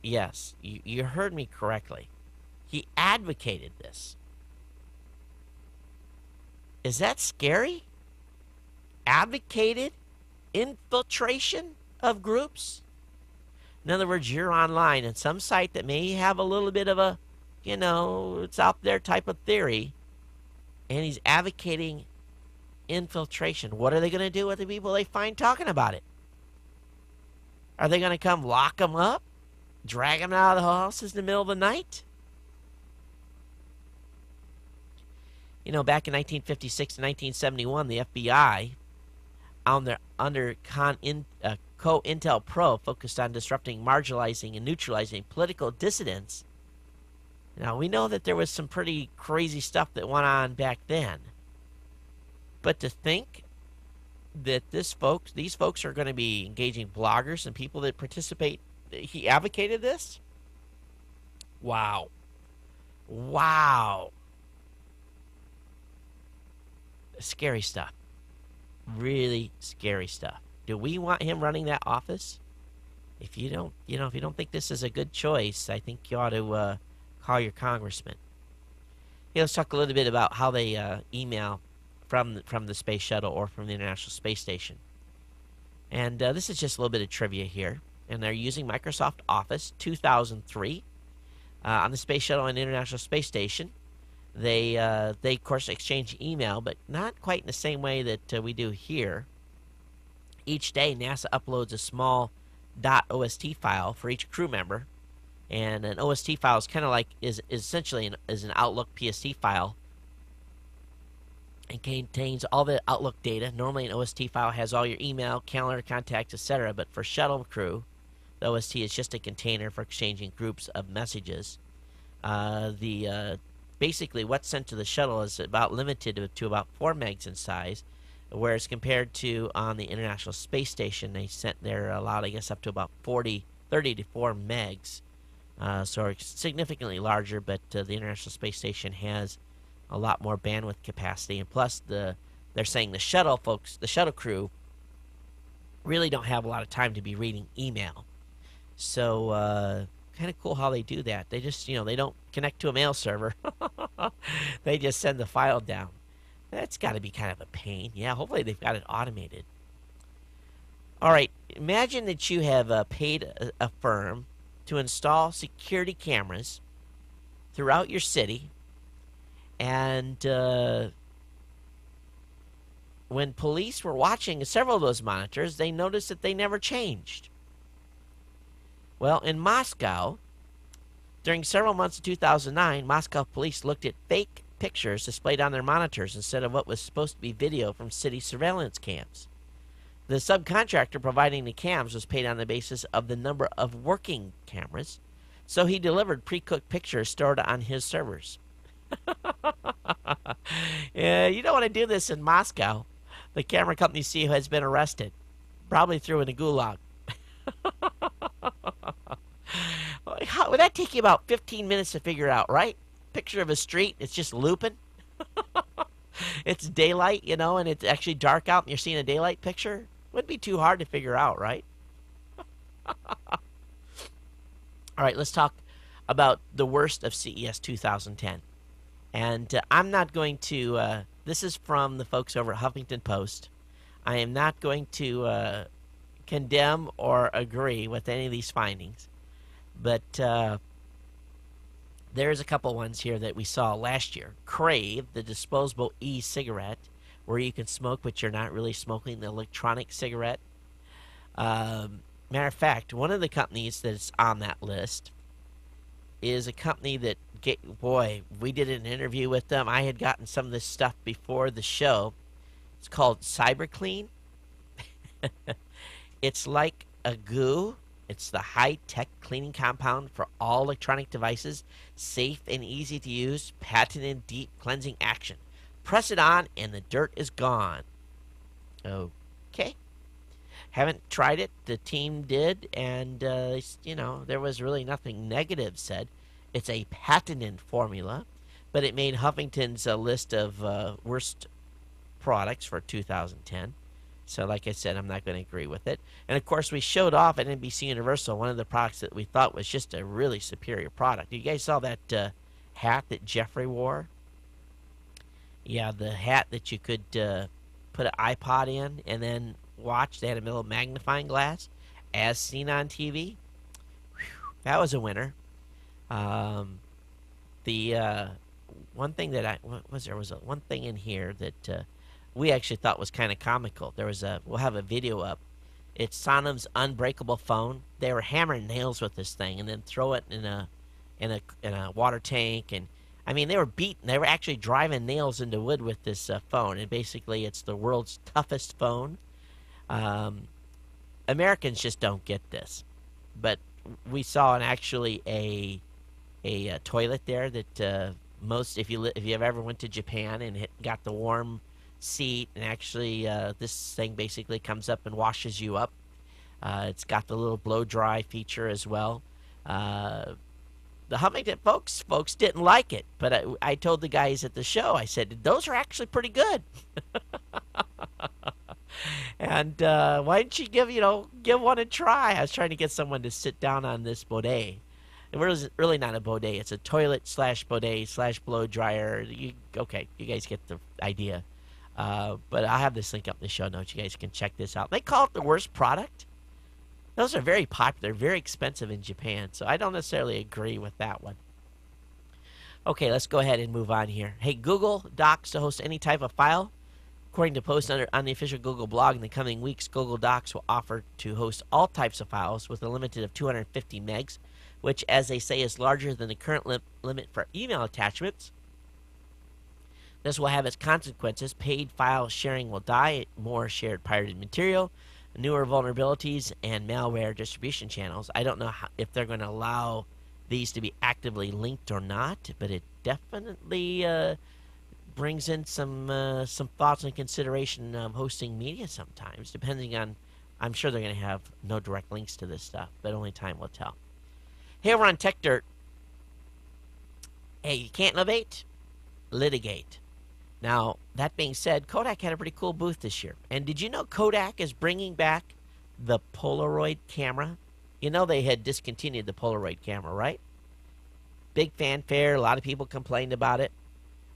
Yes, you heard me correctly. He advocated this. Is that scary? Advocated infiltration of groups? In other words, you're online and some site that may have a little bit of a, it's out there type of theory, and he's advocating infiltration. What are they going to do with the people they find talking about it? Are they going to come lock them up? drag them out of the houses in the middle of the night? You know, back in 1956 and 1971, the FBI, under COINTELPRO, focused on disrupting, marginalizing, and neutralizing political dissidents. Now, we know that there was some pretty crazy stuff that went on back then. But to think that these folks are going to be engaging bloggers and people that participate, he advocated this? Wow. Wow. Scary stuff. Really scary stuff. Do we want him running that office? If you don't think this is a good choice, I think you ought to call your congressman. Hey, let's talk a little bit about how they email from the space shuttle or from the International Space Station. And this is just a little bit of trivia here. And they're using Microsoft Office 2003 on the Space Shuttle and International Space Station. They of course exchange email, but not quite in the same way that we do here. Each day, NASA uploads a small .ost file for each crew member, and an OST file is kind of like is essentially an Outlook PST file. It contains all the Outlook data. Normally, an OST file has all your email, calendar, contacts, etc. But for shuttle crew, the OST is just a container for exchanging groups of messages. Basically, what's sent to the shuttle is about limited to about 4 megs in size, whereas compared to on the International Space Station, they're allowed, I guess, up to about 30 to 4 megs. So it's significantly larger, but the International Space Station has a lot more bandwidth capacity, and plus they're saying the shuttle crew really don't have a lot of time to be reading email. So kind of cool how they do that. They just, they don't connect to a mail server. They just send the file down. That's got to be kind of a pain. Yeah, hopefully they've got it automated. All right, imagine that you have paid a firm to install security cameras throughout your city, and when police were watching several of those monitors, they noticed that they never changed. Well, in Moscow, during several months of 2009, Moscow police looked at fake pictures displayed on their monitors instead of what was supposed to be video from city surveillance cams. The subcontractor providing the cams was paid on the basis of the number of working cameras, so he delivered pre-cooked pictures stored on his servers. Yeah, you don't want to do this in Moscow. The camera company CEO has been arrested, probably threw in a gulag. Would that take you about 15 minutes to figure out, right? Picture of a street, it's just looping. It's daylight, and it's actually dark out and you're seeing a daylight picture. Wouldn't be too hard to figure out, right? All right, let's talk about the worst of CES 2010. And I'm not going to, this is from the folks over at Huffington Post. I am not going to condemn or agree with any of these findings. But there's a couple ones here that we saw last year. Crave, the disposable e-cigarette, where you can smoke but you're not really smoking the electronic cigarette. Matter of fact, one of the companies that's on that list is a company that, we did an interview with them. I had gotten some of this stuff before the show. It's called CyberClean. It's like a goo. It's the high-tech cleaning compound for all electronic devices, safe and easy to use, patented deep cleansing action. Press it on and the dirt is gone. Okay. Haven't tried it. The team did, and, there was really nothing negative said. It's a patented formula, but it made Huffington's list of worst products for 2010. So like I said, I'm not going to agree with it. And, of course, we showed off at NBC Universal one of the products that we thought was just a really superior product. You guys saw that hat that Jeffrey wore? Yeah, the hat that you could put an iPod in and then watch. They had a little magnifying glass as seen on TV. Whew, that was a winner. The one thing that there was one thing in here that we actually thought was kind of comical. We'll have a video up. It's Sonam's unbreakable phone. They were hammering nails with this thing and then throw it in a water tank. And I mean, they were beating. They were actually driving nails into wood with this phone. And basically, it's the world's toughest phone. Americans just don't get this. But we saw actually a toilet there that most, if you have ever went to Japan and got the warm seat, and actually this thing basically comes up and washes you up. It's got the little blow dry feature as well. The Huffington folks didn't like it, but I told the guys at the show, I said, those are actually pretty good. And why don't you give one a try? I was trying to get someone to sit down on this bidet. It was really not a bidet. It's a toilet / bidet / blow dryer. You guys get the idea. But I'll have this link up in the show notes. You guys can check this out. They call it the worst product. Those are very popular, very expensive in Japan, so I don't necessarily agree with that one. Okay, let's go ahead and move on here. Hey, Google Docs to host any type of file. According to posts on the official Google blog, in the coming weeks, Google Docs will offer to host all types of files with a limit of 250 megs, which, as they say, is larger than the current limit for email attachments. This will have its consequences. Paid file sharing will die, more shared pirated material, newer vulnerabilities, and malware distribution channels. I don't know if they're going to allow these to be actively linked or not, but it definitely brings in some thoughts and consideration of hosting media sometimes, depending on, I'm sure they're going to have no direct links to this stuff, but only time will tell. Hey, over on Tech Dirt, hey, you can't innovate? Litigate. Now, that being said, Kodak had a pretty cool booth this year. And did you know Kodak is bringing back the Polaroid camera? You know they had discontinued the Polaroid camera, right? Big fanfare. A lot of people complained about it.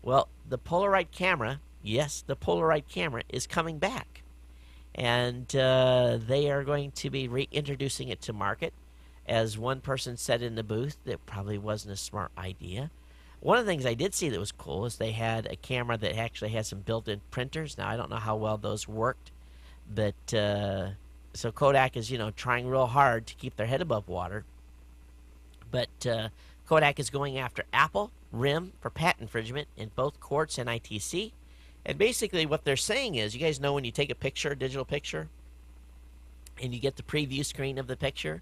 Well, the Polaroid camera, yes, the Polaroid camera is coming back. And they are going to be reintroducing it to market. As one person said in the booth, that probably wasn't a smart idea. One of the things I did see that was cool is they had a camera that actually has some built-in printers. Now, I don't know how well those worked, but so Kodak is, trying real hard to keep their head above water. But Kodak is going after Apple, RIM for patent infringement in both courts and ITC. And basically what they're saying is, you guys know when you take a picture, a digital picture, and you get the preview screen of the picture?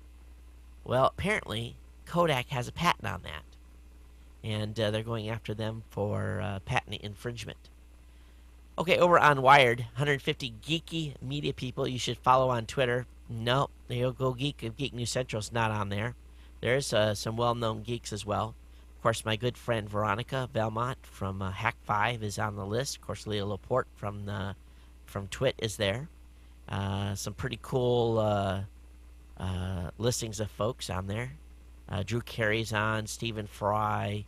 Well, apparently Kodak has a patent on that. And they're going after them for patent infringement. Okay, over on Wired, 150 geeky media people you should follow on Twitter. No, they'll go geek. Geek News Central's not on there. There's some well-known geeks as well. Of course, my good friend Veronica Belmont from Hack 5 is on the list. Of course, Leah Laporte from Twit is there. Some pretty cool listings of folks on there. Drew Carey's on, Stephen Fry,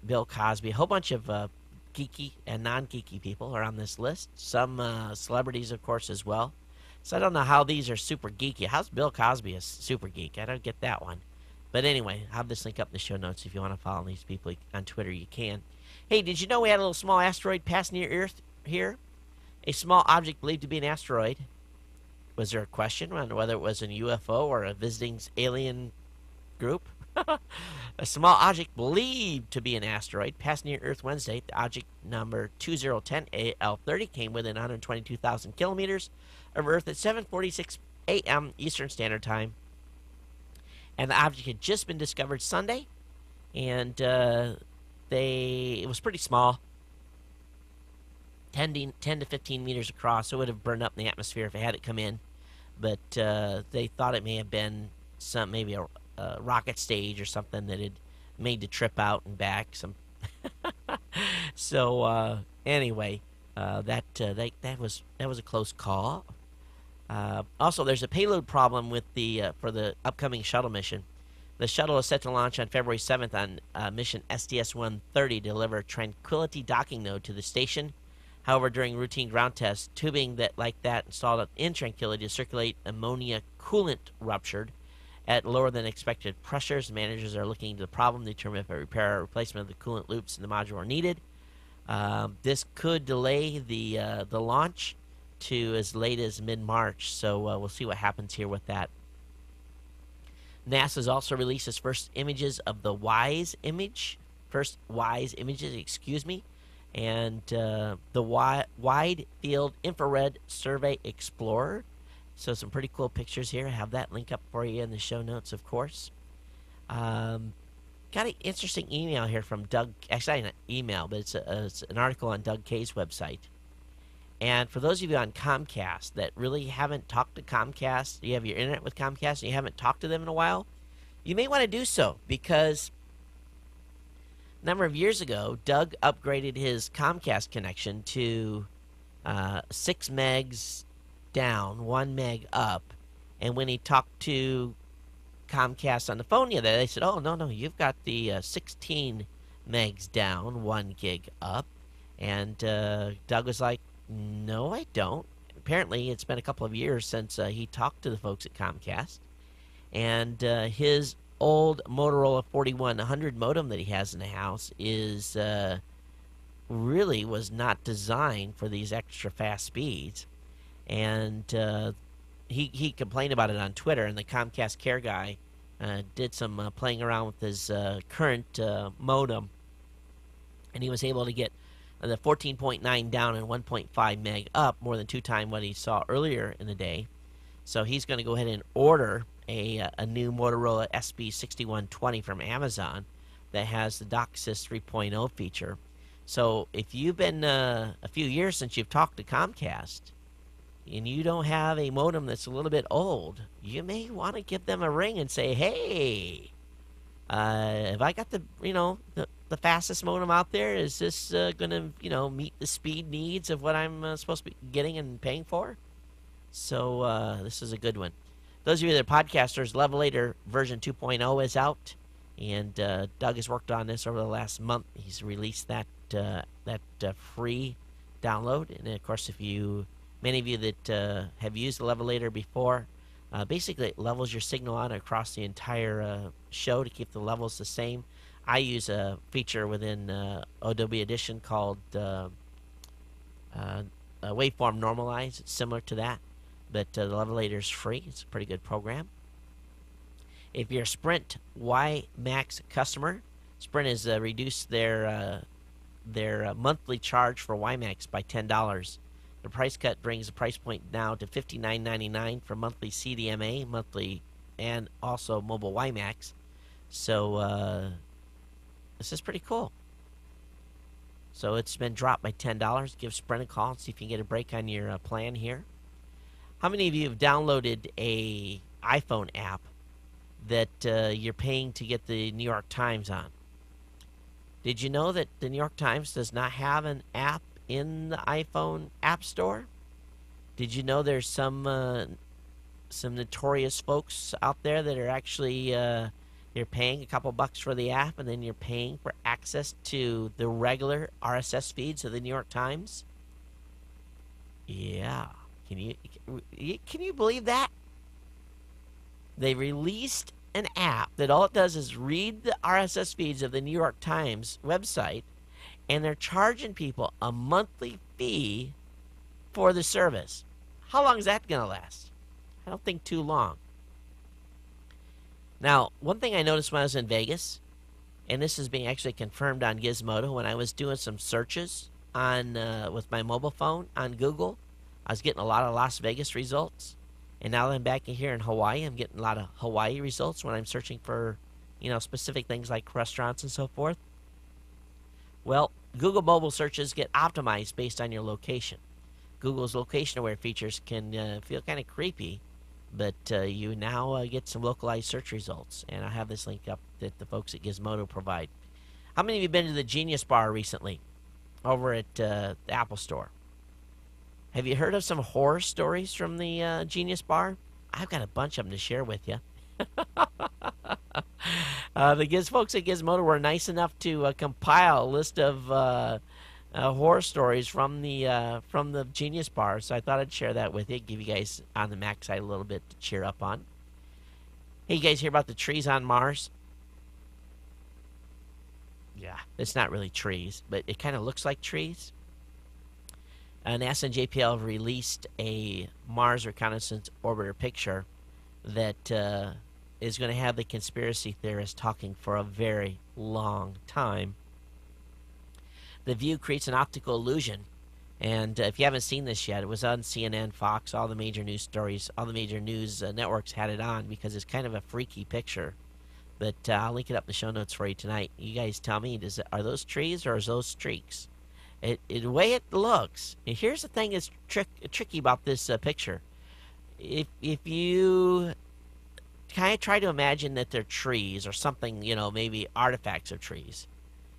Bill Cosby. A whole bunch of geeky and non-geeky people are on this list. Some celebrities, of course, as well. So I don't know how these are super geeky. How's Bill Cosby a super geek? I don't get that one. But anyway, I'll have this link up in the show notes. If you want to follow these people on Twitter, you can. Hey, did you know we had a little small asteroid pass near Earth here? A small object believed to be an asteroid. Was there a question on whether it was a UFO or a visiting alien group? A small object believed to be an asteroid passed near Earth Wednesday. The object number 2010-AL30 came within 122,000 kilometers of Earth at 7:46 a.m. Eastern Standard Time. And the object had just been discovered Sunday. And it was pretty small. 10 to 15 meters across, so it would have burned up in the atmosphere if it had come in. But they thought it may have been maybe a rocket stage or something that had made the trip out and back. So anyway, that was a close call. Also, there's a payload problem with for the upcoming shuttle mission. The shuttle is set to launch on February 7th on mission STS-130 to deliver a Tranquility docking node to the station. However, during routine ground tests, tubing like that installed in Tranquility to circulate ammonia coolant ruptured at lower than expected pressures. Managers are looking into the problem to determine if a repair or replacement of the coolant loops in the module are needed. This could delay the launch to as late as mid-March. So we'll see what happens here with that. NASA's also released its first images of the first WISE images, excuse me, and the Wide Field Infrared Survey Explorer. So some pretty cool pictures here. I have that link up for you in the show notes, of course. Got an interesting email here from Doug. Actually, not email, but it's an article on Doug Kay's website. And for those of you on Comcast that really haven't talked to Comcast, you have your internet with Comcast and you haven't talked to them in a while, you may want to do so, because a number of years ago, Doug upgraded his Comcast connection to 6 megs down, 1 meg up. And when he talked to Comcast on the phone the other day, they said, oh, no, you've got the 16 megs down, 1 gig up. And Doug was like, no, I don't. Apparently, it's been a couple of years since he talked to the folks at Comcast. And his old Motorola 4100 modem that he has in the house is really was not designed for these extra fast speeds. And he complained about it on Twitter, and the Comcast Care guy did some playing around with his current modem, and he was able to get the 14.9 down and 1.5 meg up, more than 2 times what he saw earlier in the day. So he's going to go ahead and order a new Motorola SB6120 from Amazon that has the DOCSIS 3.0 feature. So if you've been a few years since you've talked to Comcast and you don't have a modem that's a little bit old, you may want to give them a ring and say, hey, have I got the fastest modem out there? Is this going to, meet the speed needs of what I'm supposed to be getting and paying for? So this is a good one. Those of you that are podcasters, Levelator version 2.0 is out, and Doug has worked on this over the last month. He's released that free download, and of course, many of you that have used the Levelator before, basically it levels your signal out across the entire show to keep the levels the same. I use a feature within Adobe Edition called Waveform Normalize. It's similar to that, but the Levelator is free. It's a pretty good program. If you're a Sprint WiMAX customer, Sprint has reduced their monthly charge for WiMAX by $10. The price cut brings the price point now to $59.99 for monthly CDMA, monthly, and also mobile WiMAX. So this is pretty cool. So it's been dropped by $10. Give Sprint a call and see if you can get a break on your plan here. How many of you have downloaded a iPhone app that you're paying to get the New York Times on? Did you know that the New York Times does not have an app in the iPhone App Store? Did you know there's some notorious folks out there that are actually you're paying a couple bucks for the app, and then you're paying for access to the regular RSS feeds of the New York Times? Yeah. Can you believe that? They released an app that all it does is read the RSS feeds of the New York Times website, and they're charging people a monthly fee for the service. How long is that going to last? I don't think too long. Now, one thing I noticed when I was in Vegas, and this is being actually confirmed on Gizmodo, when I was doing some searches on with my mobile phone on Google, I was getting a lot of Las Vegas results. And now that I'm back here in Hawaii, I'm getting a lot of Hawaii results when I'm searching for, specific things like restaurants and so forth. Well, Google mobile searches get optimized based on your location. Google's location-aware features can feel kind of creepy, but you now get some localized search results. And I have this link up that the folks at Gizmodo provide. How many of you have been to the Genius Bar recently over at the Apple Store? Have you heard of some horror stories from the Genius Bar? I've got a bunch of them to share with you. The folks at Gizmodo were nice enough to compile a list of horror stories from the Genius Bar, so I thought I'd share that with you, give you guys on the Mac side a little bit to cheer up on. Hey, you guys hear about the trees on Mars? Yeah, it's not really trees, but it kind of looks like trees. NASA and JPL have released a Mars Reconnaissance Orbiter picture that is going to have the conspiracy theorists talking for a very long time. The view creates an optical illusion. And if you haven't seen this yet, it was on CNN, Fox, all the major news stories, all the major news networks had it on because it's kind of a freaky picture. But I'll link it up in the show notes for you tonight. You guys tell me, are those trees or are those streaks? The way it looks, and here's the thing that's tricky about this picture. If you kind of try to imagine that they're trees or something, maybe artifacts of trees,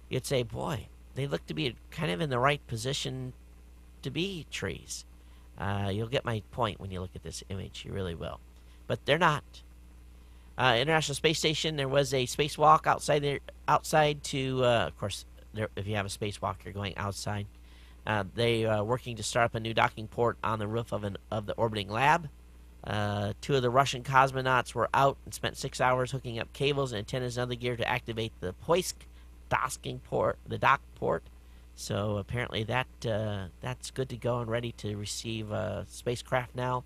you'd say, boy, they look to be kind of in the right position to be trees. You'll get my point when you look at this image. You really will. But they're not. International Space Station, there was a spacewalk outside to, of course, if you have a spacewalk, you're going outside. They are working to start up a new docking port on the roof of the orbiting lab. 2 of the Russian cosmonauts were out and spent 6 hours hooking up cables and antennas and other gear to activate the Poisk docking port, the dock port. So apparently that's good to go and ready to receive spacecraft now.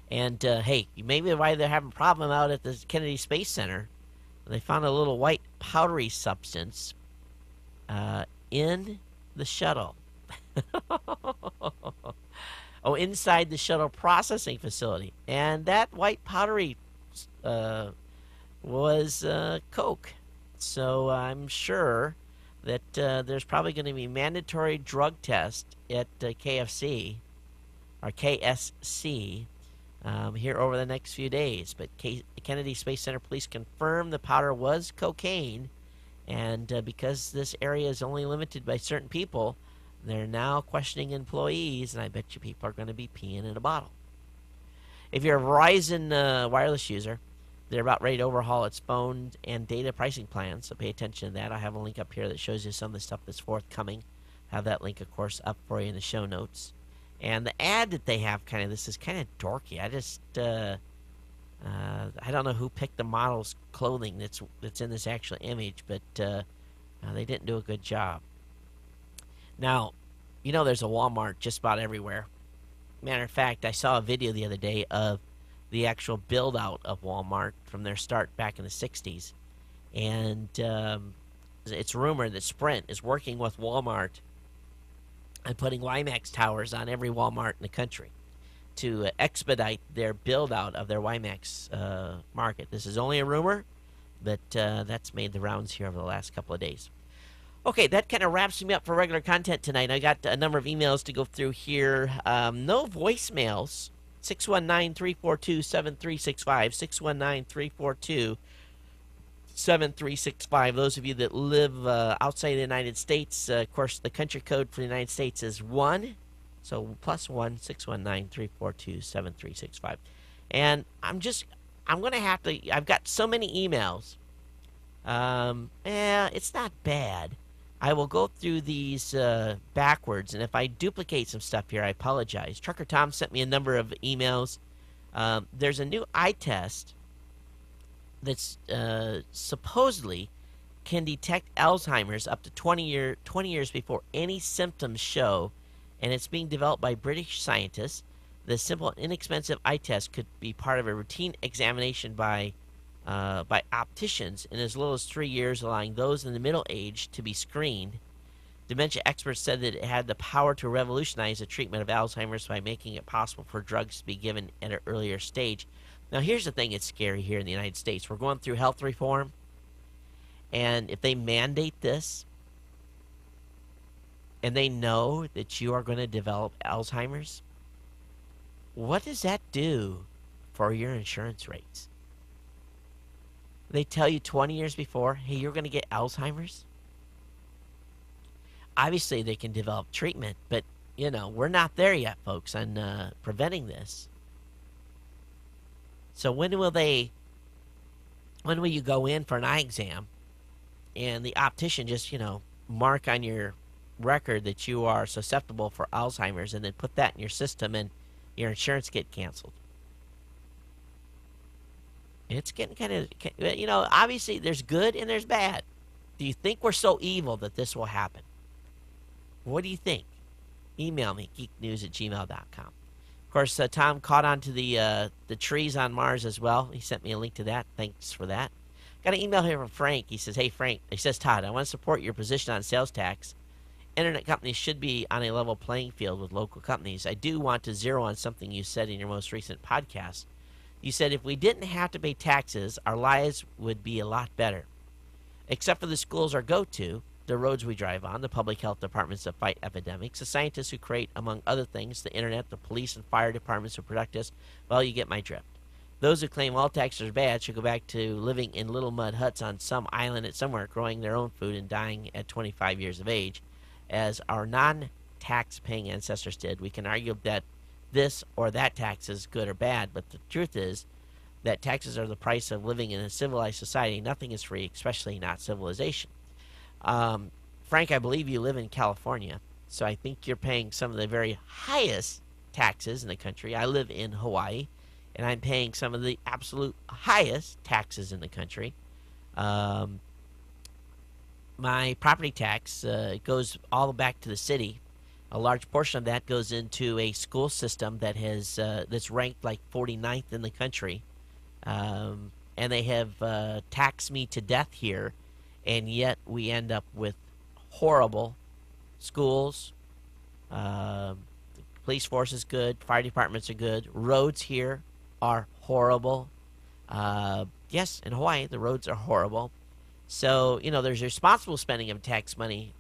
And hey, maybe why they're having a problem out at the Kennedy Space Center, they found a little white powdery substance in the shuttle. Inside the shuttle processing facility. And that white powdery was coke. So I'm sure that there's probably going to be mandatory drug test at KFC or KSC here over the next few days. But Kennedy Space Center police confirmed the powder was cocaine, and because this area is only limited by certain people, they're now questioning employees, and I bet you people are going to be peeing in a bottle. If you're a Verizon wireless user, they're about ready to overhaul its phone and data pricing plans, so pay attention to that. I have a link up here that shows you some of the stuff that's forthcoming. Have that link, of course, up for you in the show notes. And the ad that they have, this is kind of dorky. I just, I don't know who picked the model's clothing that's in this actual image, but they didn't do a good job. Now, there's a Walmart just about everywhere. Matter of fact, I saw a video the other day of the actual build-out of Walmart from their start back in the 60s. And it's rumored that Sprint is working with Walmart and putting WiMAX towers on every Walmart in the country to expedite their build-out of their WiMAX market. This is only a rumor, but that's made the rounds here over the last couple of days. Okay, that kind of wraps me up for regular content tonight. I got a number of emails to go through here. No voicemails. 619-342-7365. 619-342-7365. Those of you that live outside the United States, of course, the country code for the United States is 1. So +1, 619-342-7365. And I'm going to have to, I've got so many emails. It's not bad. I will go through these backwards, and if I duplicate some stuff here, I apologize. Trucker Tom sent me a number of emails. There's a new eye test that's supposedly can detect Alzheimer's up to 20 years before any symptoms show, and it's being developed by British scientists. The simple and inexpensive eye test could be part of a routine examination by opticians in as little as 3 years, allowing those in the middle age to be screened. Dementia experts said that it had the power to revolutionize the treatment of Alzheimer's by making it possible for drugs to be given at an earlier stage. Now, here's the thing that's scary here in the United States. We're going through health reform, and if they mandate this, and they know that you are going to develop Alzheimer's, what does that do for your insurance rates? They tell you 20 years before, hey, you're going to get Alzheimer's. Obviously, they can develop treatment, but, we're not there yet, folks, on preventing this. So when will you go in for an eye exam and the optician just, mark on your record that you are susceptible for Alzheimer's and then put that in your system and your insurance get canceled? It's getting kind of, obviously there's good and there's bad. Do you think we're so evil that this will happen? What do you think? email me, geeknews@gmail.com. Of course, Tom caught on to the trees on Mars as well. He sent me a link to that. Thanks for that. Got an email here from Frank. He says, hey, Frank. He says, Todd, I want to support your position on sales tax. Internet companies should be on a level playing field with local companies. I do want to zero on something you said in your most recent podcast. You said if we didn't have to pay taxes, our lives would be a lot better. Except for the schools our go-to, the roads we drive on, the public health departments that fight epidemics, the scientists who create, among other things, the internet, the police and fire departments who protect us. Well, you get my drift. Those who claim all taxes are bad should go back to living in little mud huts on some island at somewhere, growing their own food and dying at 25 years of age, as our non-tax-paying ancestors did. We can argue that this or that tax is good or bad, but the truth is that taxes are the price of living in a civilized society. Nothing is free, especially not civilization. Frank, I believe you live in California, so I think you're paying some of the very highest taxes in the country. I live in Hawaii, and I'm paying some of the absolute highest taxes in the country. My property tax goes all back to the city. A large portion of that goes into a school system that has that's ranked like 49th in the country, and they have taxed me to death here, and yet we end up with horrible schools. The police force is good, fire departments are good, roads here are horrible. Yes, in Hawaii the roads are horrible. So, there's responsible spending of tax money,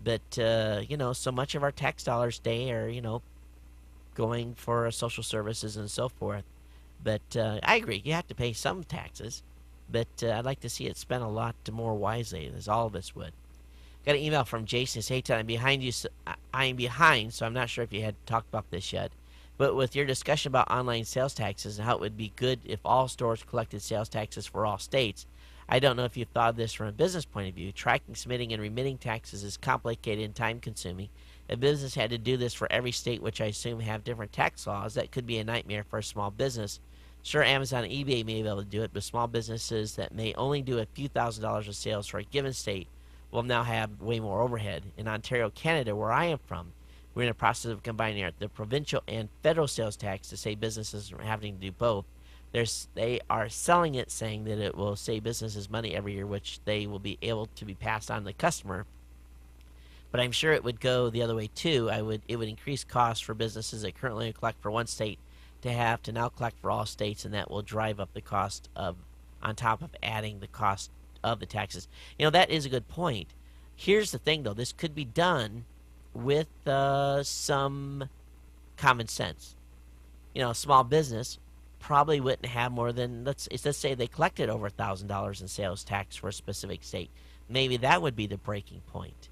but, so much of our tax dollars today are, going for social services and so forth. But I agree, you have to pay some taxes, but I'd like to see it spent a lot more wisely, as all of us would. Got an email from Jason. Says, hey, Todd, I am behind, so I'm not sure if you had talked about this yet. But with your discussion about online sales taxes and how it would be good if all stores collected sales taxes for all states, I don't know if you've thought of this from a business point of view. Tracking, submitting, and remitting taxes is complicated and time-consuming. If business had to do this for every state, which I assume have different tax laws, that could be a nightmare for a small business. Sure, Amazon and eBay may be able to do it, but small businesses that may only do a few $1,000s of sales for a given state will now have way more overhead. In Ontario, Canada, where I am from, we're in the process of combining the provincial and federal sales tax to save businesses from having to do both. They are selling it, saying that it will save businesses money every year, which they will be able to be passed on to the customer. But I'm sure it would go the other way too. It would increase costs for businesses that currently collect for one state to have to now collect for all states, and that will drive up the cost of, on top of adding the cost of the taxes. That is a good point. Here's the thing, though. This could be done with some common sense. A small business probably wouldn't have more than, let's say they collected over $1,000 in sales tax for a specific state. Maybe that would be the breaking point.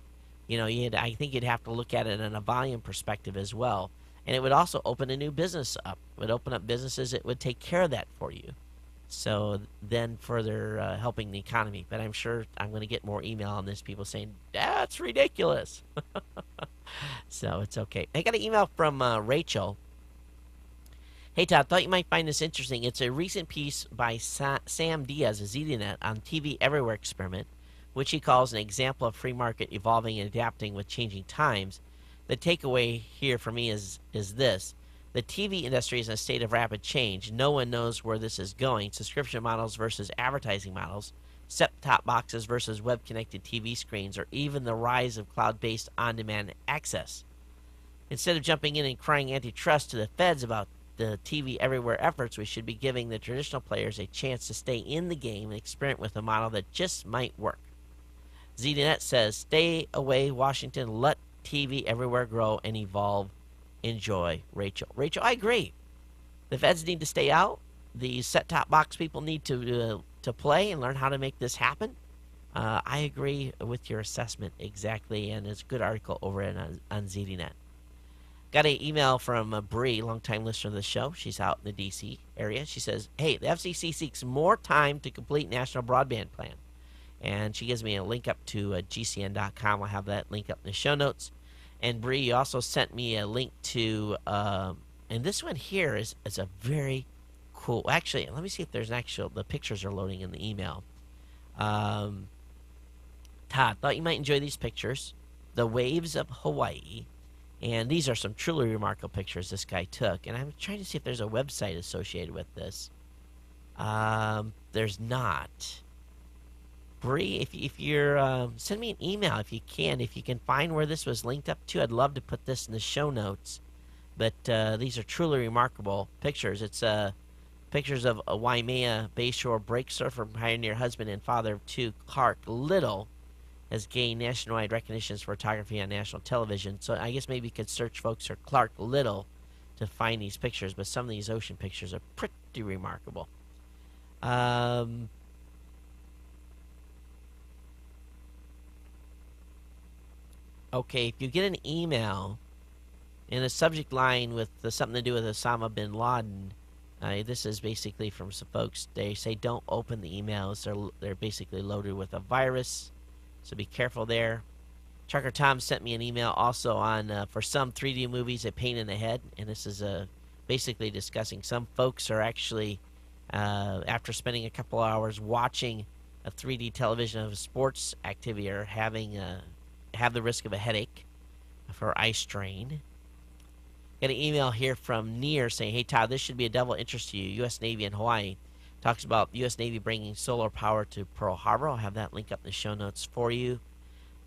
I think you'd have to look at it in a volume perspective as well. And it would also open a new business up. It would open up businesses that would take care of that for you. So then further helping the economy. But I'm sure I'm going to get more email on this, people saying, that's ridiculous. So it's okay. I got an email from Rachel. Hey, Todd, thought you might find this interesting. It's a recent piece by Sam Diaz of ZDNet on TV Everywhere experiment, which he calls an example of free market evolving and adapting with changing times. The takeaway here for me is this. The TV industry is in a state of rapid change. No one knows where this is going. Subscription models versus advertising models, set-top boxes versus web-connected TV screens, or even the rise of cloud-based on-demand access. Instead of jumping in and crying antitrust to the feds about the TV Everywhere efforts, we should be giving the traditional players a chance to stay in the game and experiment with a model that just might work. ZDNet says, stay away, Washington. Let TV Everywhere grow and evolve. Enjoy, Rachel. Rachel, I agree. The feds need to stay out. The set-top box people need to play and learn how to make this happen. I agree with your assessment exactly, and it's a good article over on ZDNet. Got an email from Bree, longtime listener of the show. She's out in the D.C. area. She says, hey, the FCC seeks more time to complete national broadband plan. And she gives me a link up to gcn.com. I'll have that link up in the show notes. And Bree, you also sent me a link to, and this one here is a very cool. Actually, let me see if there's the pictures are loading in the email. Todd, thought you might enjoy these pictures. The waves of Hawaii. And these are some truly remarkable pictures this guy took. And I'm trying to see if there's a website associated with this. There's not. Bree, if you're send me an email if you can. If you can find where this was linked up to, I'd love to put this in the show notes. But these are truly remarkable pictures. It's pictures of a Waimea Bayshore break surfer, pioneer, husband, and father of two. Clark Little has gained nationwide recognition for photography on national television. So I guess maybe you could search, folks, for Clark Little to find these pictures. But some of these ocean pictures are pretty remarkable. Okay, if you get an email in a subject line with something to do with Osama bin Laden, this is basically from some folks. They say don't open the emails. They're basically loaded with a virus, so be careful there. Trucker Tom sent me an email also on for some 3D movies, a pain in the head, and this is basically discussing some folks are actually after spending a couple hours watching a 3D television of a sports activity are have the risk of a headache for eye strain. Got an email here from Near saying, hey, Todd, this should be a double interest to you. U.S. Navy in Hawaii talks about U.S. Navy bringing solar power to Pearl Harbor. I'll have that link up in the show notes for you.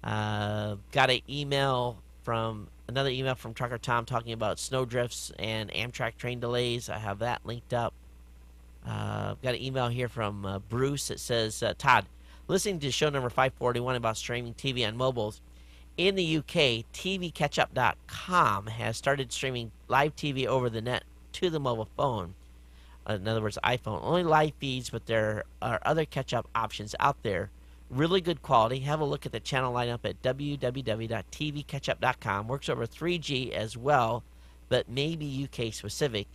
Got another email from Trucker Tom talking about snowdrifts and Amtrak train delays. I have that linked up. Got an email here from Bruce that says, Todd, listening to show number 541 about streaming TV on mobiles. In the UK, TVCatchup.com has started streaming live TV over the net to the mobile phone. In other words, iPhone. Only live feeds, but there are other catch-up options out there. Really good quality. Have a look at the channel lineup at www.tvcatchup.com. Works over 3G as well, but maybe UK specific.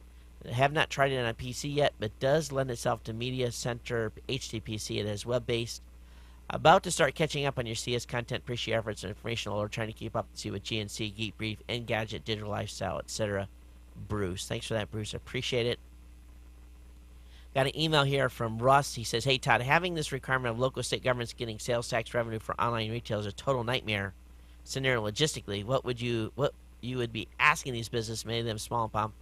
Have not tried it on a PC yet, but does lend itself to Media Center HTPC. It is web-based. About to start catching up on your CS content. Appreciate your efforts and informational or trying to keep up to see with GNC, Geek Brief, Engadget, Digital Lifestyle, etc. Bruce. Thanks for that, Bruce. I appreciate it. Got an email here from Russ. He says, hey, Todd, having this requirement of local state governments getting sales tax revenue for online retail is a total nightmare scenario logistically. What you would be asking these businesses, many of them small and pop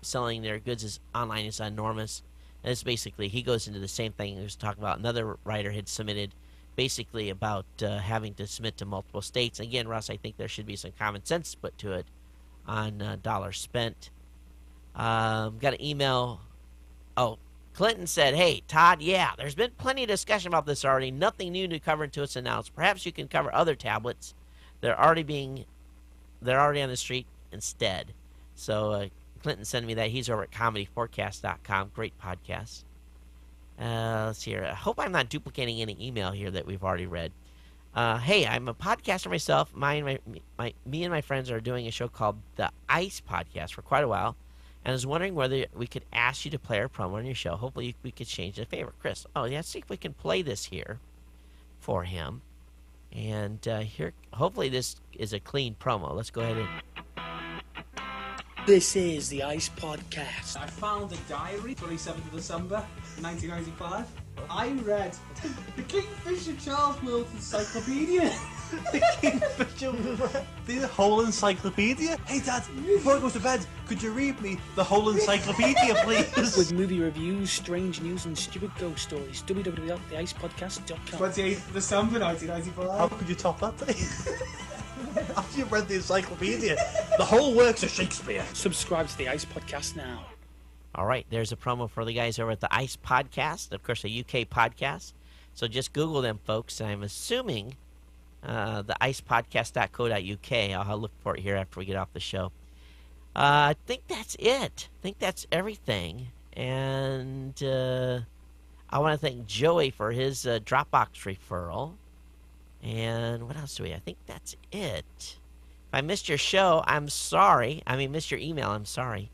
selling their goods online is enormous. And it's basically, he goes into the same thing he was talking about. Another writer had submitted basically about having to submit to multiple states. Again, Russ, I think there should be some common sense put to it on dollars spent. Got an email. Oh, Clinton said, hey, Todd, yeah, there's been plenty of discussion about this already. Nothing new to cover until it's announced. Perhaps you can cover other tablets. They're already on the street instead. So Clinton sent me that. He's over at comedyforecast.com. Great podcast. Let's see here. I hope I'm not duplicating any email here that we've already read. Hey, I'm a podcaster myself. Me and my friends are doing a show called The Ice Podcast for quite a while, and I was wondering whether we could ask you to play our promo on your show. Hopefully we could change the favorite. Chris, let's see if we can play this here for him. And here, hopefully this is a clean promo. Let's go ahead and... This is the Ice Podcast. I found a diary, 27th of December, 1995. I read the Kingfisher Charles Wills Encyclopedia. The Kingfisher, the whole encyclopedia? Hey Dad, before I go to bed, could you read me the whole encyclopedia, please? With movie reviews, strange news and stupid ghost stories. www.theicepodcast.com. 28th of December, 1995. How could you top that day? After you've read the encyclopedia, the whole works of Shakespeare. Subscribe to the Ice Podcast now. All right, there's a promo for the guys over at the Ice Podcast, of course, a UK podcast. So just Google them, folks. I'm assuming the icepodcast.co.uk. I'll look for it here after we get off the show. I think that's it. I think that's everything. And I want to thank Joey for his Dropbox referral. And what else do we? I think that's it. If I missed your show, I'm sorry. Missed your email, I'm sorry.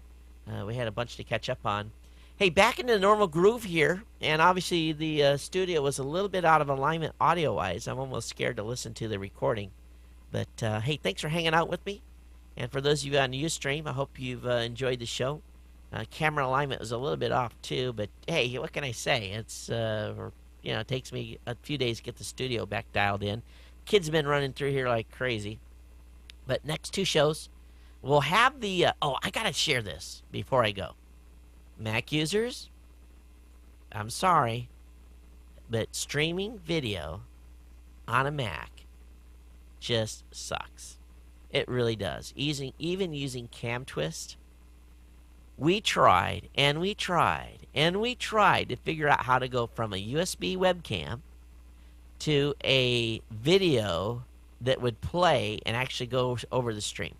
We had a bunch to catch up on. Hey, back in the normal groove here. And obviously the studio was a little bit out of alignment audio-wise. I'm almost scared to listen to the recording. But, hey, thanks for hanging out with me. And for those of you on Ustream, I hope you've enjoyed the show. Camera alignment was a little bit off, too. But, hey, what can I say? It's... it takes me a few days to get the studio back dialed in. Kids have been running through here like crazy. But next two shows, we'll have the. I gotta share this before I go. Mac users, I'm sorry, but streaming video on a Mac just sucks. It really does. Even using Cam Twist, we tried and we tried and we tried to figure out how to go from a USB webcam to a video that would play and actually go over the stream.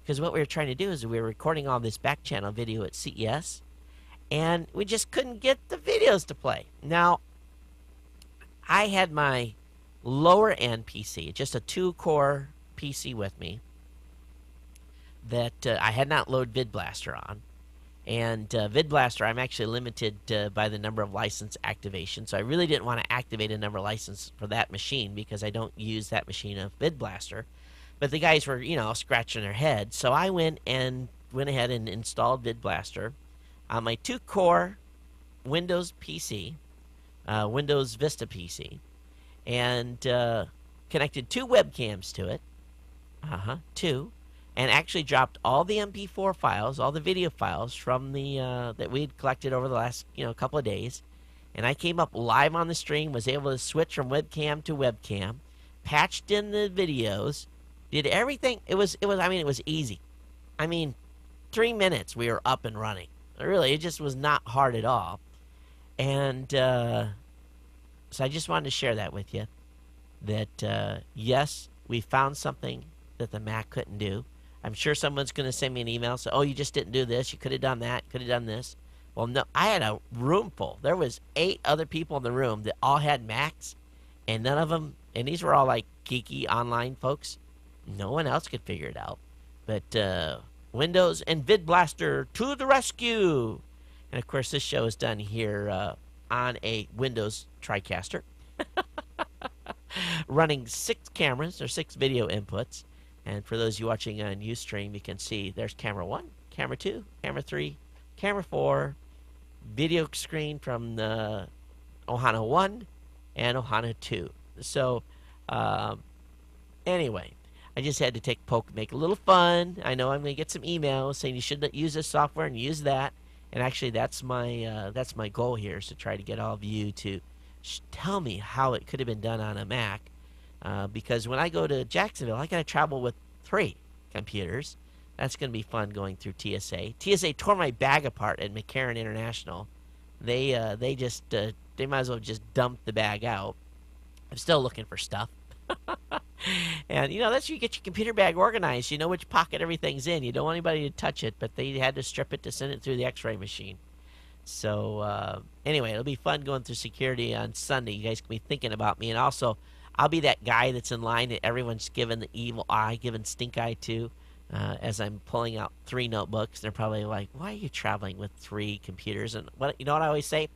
Because what we were trying to do is we were recording all this back channel video at CES, and we just couldn't get the videos to play. Now, I had my lower end PC, just a 2-core PC with me that I had not loaded VidBlaster on. And VidBlaster, I'm actually limited by the number of license activations, so I really didn't want to activate a number license for that machine because I don't use that machine of VidBlaster. But the guys were, scratching their heads, so I went ahead and installed VidBlaster on my 2-core Windows PC, Windows Vista PC, and connected 2 webcams to it, 2, and actually dropped all the MP4 files, all the video files from the that we'd collected over the last couple of days, and I came up live on the stream, was able to switch from webcam to webcam, patched in the videos, did everything. It was easy. 3 minutes we were up and running. Really, it just was not hard at all. And so I just wanted to share that with you. That, yes, we found something that the Mac couldn't do. I'm sure someone's going to send me an email, say, oh, you just didn't do this. You could have done that. Could have done this. Well, no, I had a room full. There was 8 other people in the room that all had Macs, and none of them, and these were all like geeky online folks. No one else could figure it out. But Windows and VidBlaster to the rescue. And, of course, this show is done here on a Windows TriCaster. Running 6 cameras or 6 video inputs. And for those of you watching on Ustream, you can see there's camera 1, camera 2, camera 3, camera 4, video screen from the Ohana 1 and Ohana 2. So, anyway, I just had to make a little fun. I know I'm going to get some emails saying you shouldn't use this software and use that. And actually, that's my goal here, is to try to get all of you to tell me how it could have been done on a Mac. Because when I go to Jacksonville, I got to travel with 3 computers. That's going to be fun going through TSA. TSA tore my bag apart at McCarran International. They might as well just dump the bag out. I'm still looking for stuff. And, that's you get your computer bag organized. You know which pocket everything's in. You don't want anybody to touch it, but they had to strip it to send it through the x-ray machine. So, anyway, it'll be fun going through security on Sunday. You guys can be thinking about me. And also, I'll be that guy that's in line that everyone's giving the evil eye, giving stink eye to, as I'm pulling out 3 notebooks. They're probably like, why are you traveling with 3 computers? And what I always say?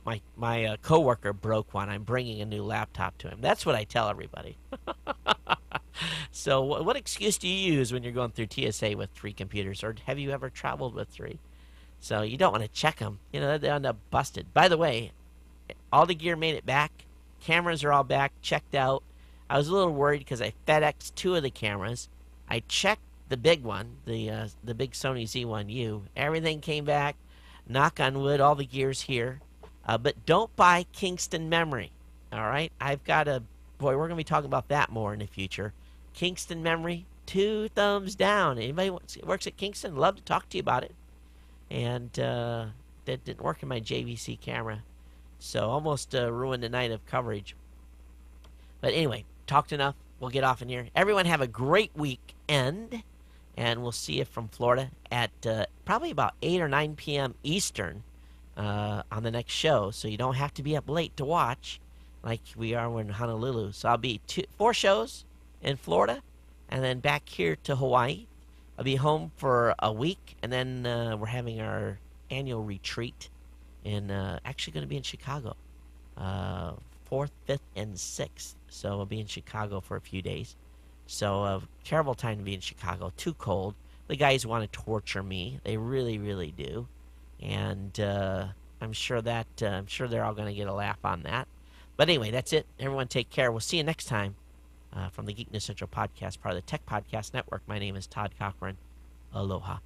My coworker broke one. I'm bringing a new laptop to him. That's what I tell everybody. So what excuse do you use when you're going through TSA with 3 computers? Or have you ever traveled with 3? So you don't want to check them. They end up busted. By the way, all the gear made it back. Cameras are all back, checked out. I was a little worried because I FedExed 2 of the cameras. I checked the big one, the big Sony Z1U. Everything came back. Knock on wood, all the gear's here. But don't buy Kingston memory. All right? I've got we're going to be talking about that more in the future. Kingston memory, 2 thumbs down. Anybody works at Kingston, love to talk to you about it. And that didn't work in my JVC camera. So almost ruined the night of coverage. But anyway, talked enough. We'll get off in here. Everyone have a great weekend. And we'll see you from Florida at probably about 8 or 9 p.m. Eastern on the next show. So you don't have to be up late to watch like we are in Honolulu. So I'll be 4 shows in Florida and then back here to Hawaii. I'll be home for a week. And then we're having our annual retreat. And actually going to be in Chicago, 4th, 5th, and 6th. So I'll be in Chicago for a few days. So terrible time to be in Chicago. Too cold. The guys want to torture me. They really, really do. And I'm sure they're all going to get a laugh on that. But anyway, that's it. Everyone take care. We'll see you next time from the Geek News Central podcast, part of the Tech Podcast Network. My name is Todd Cochran. Aloha.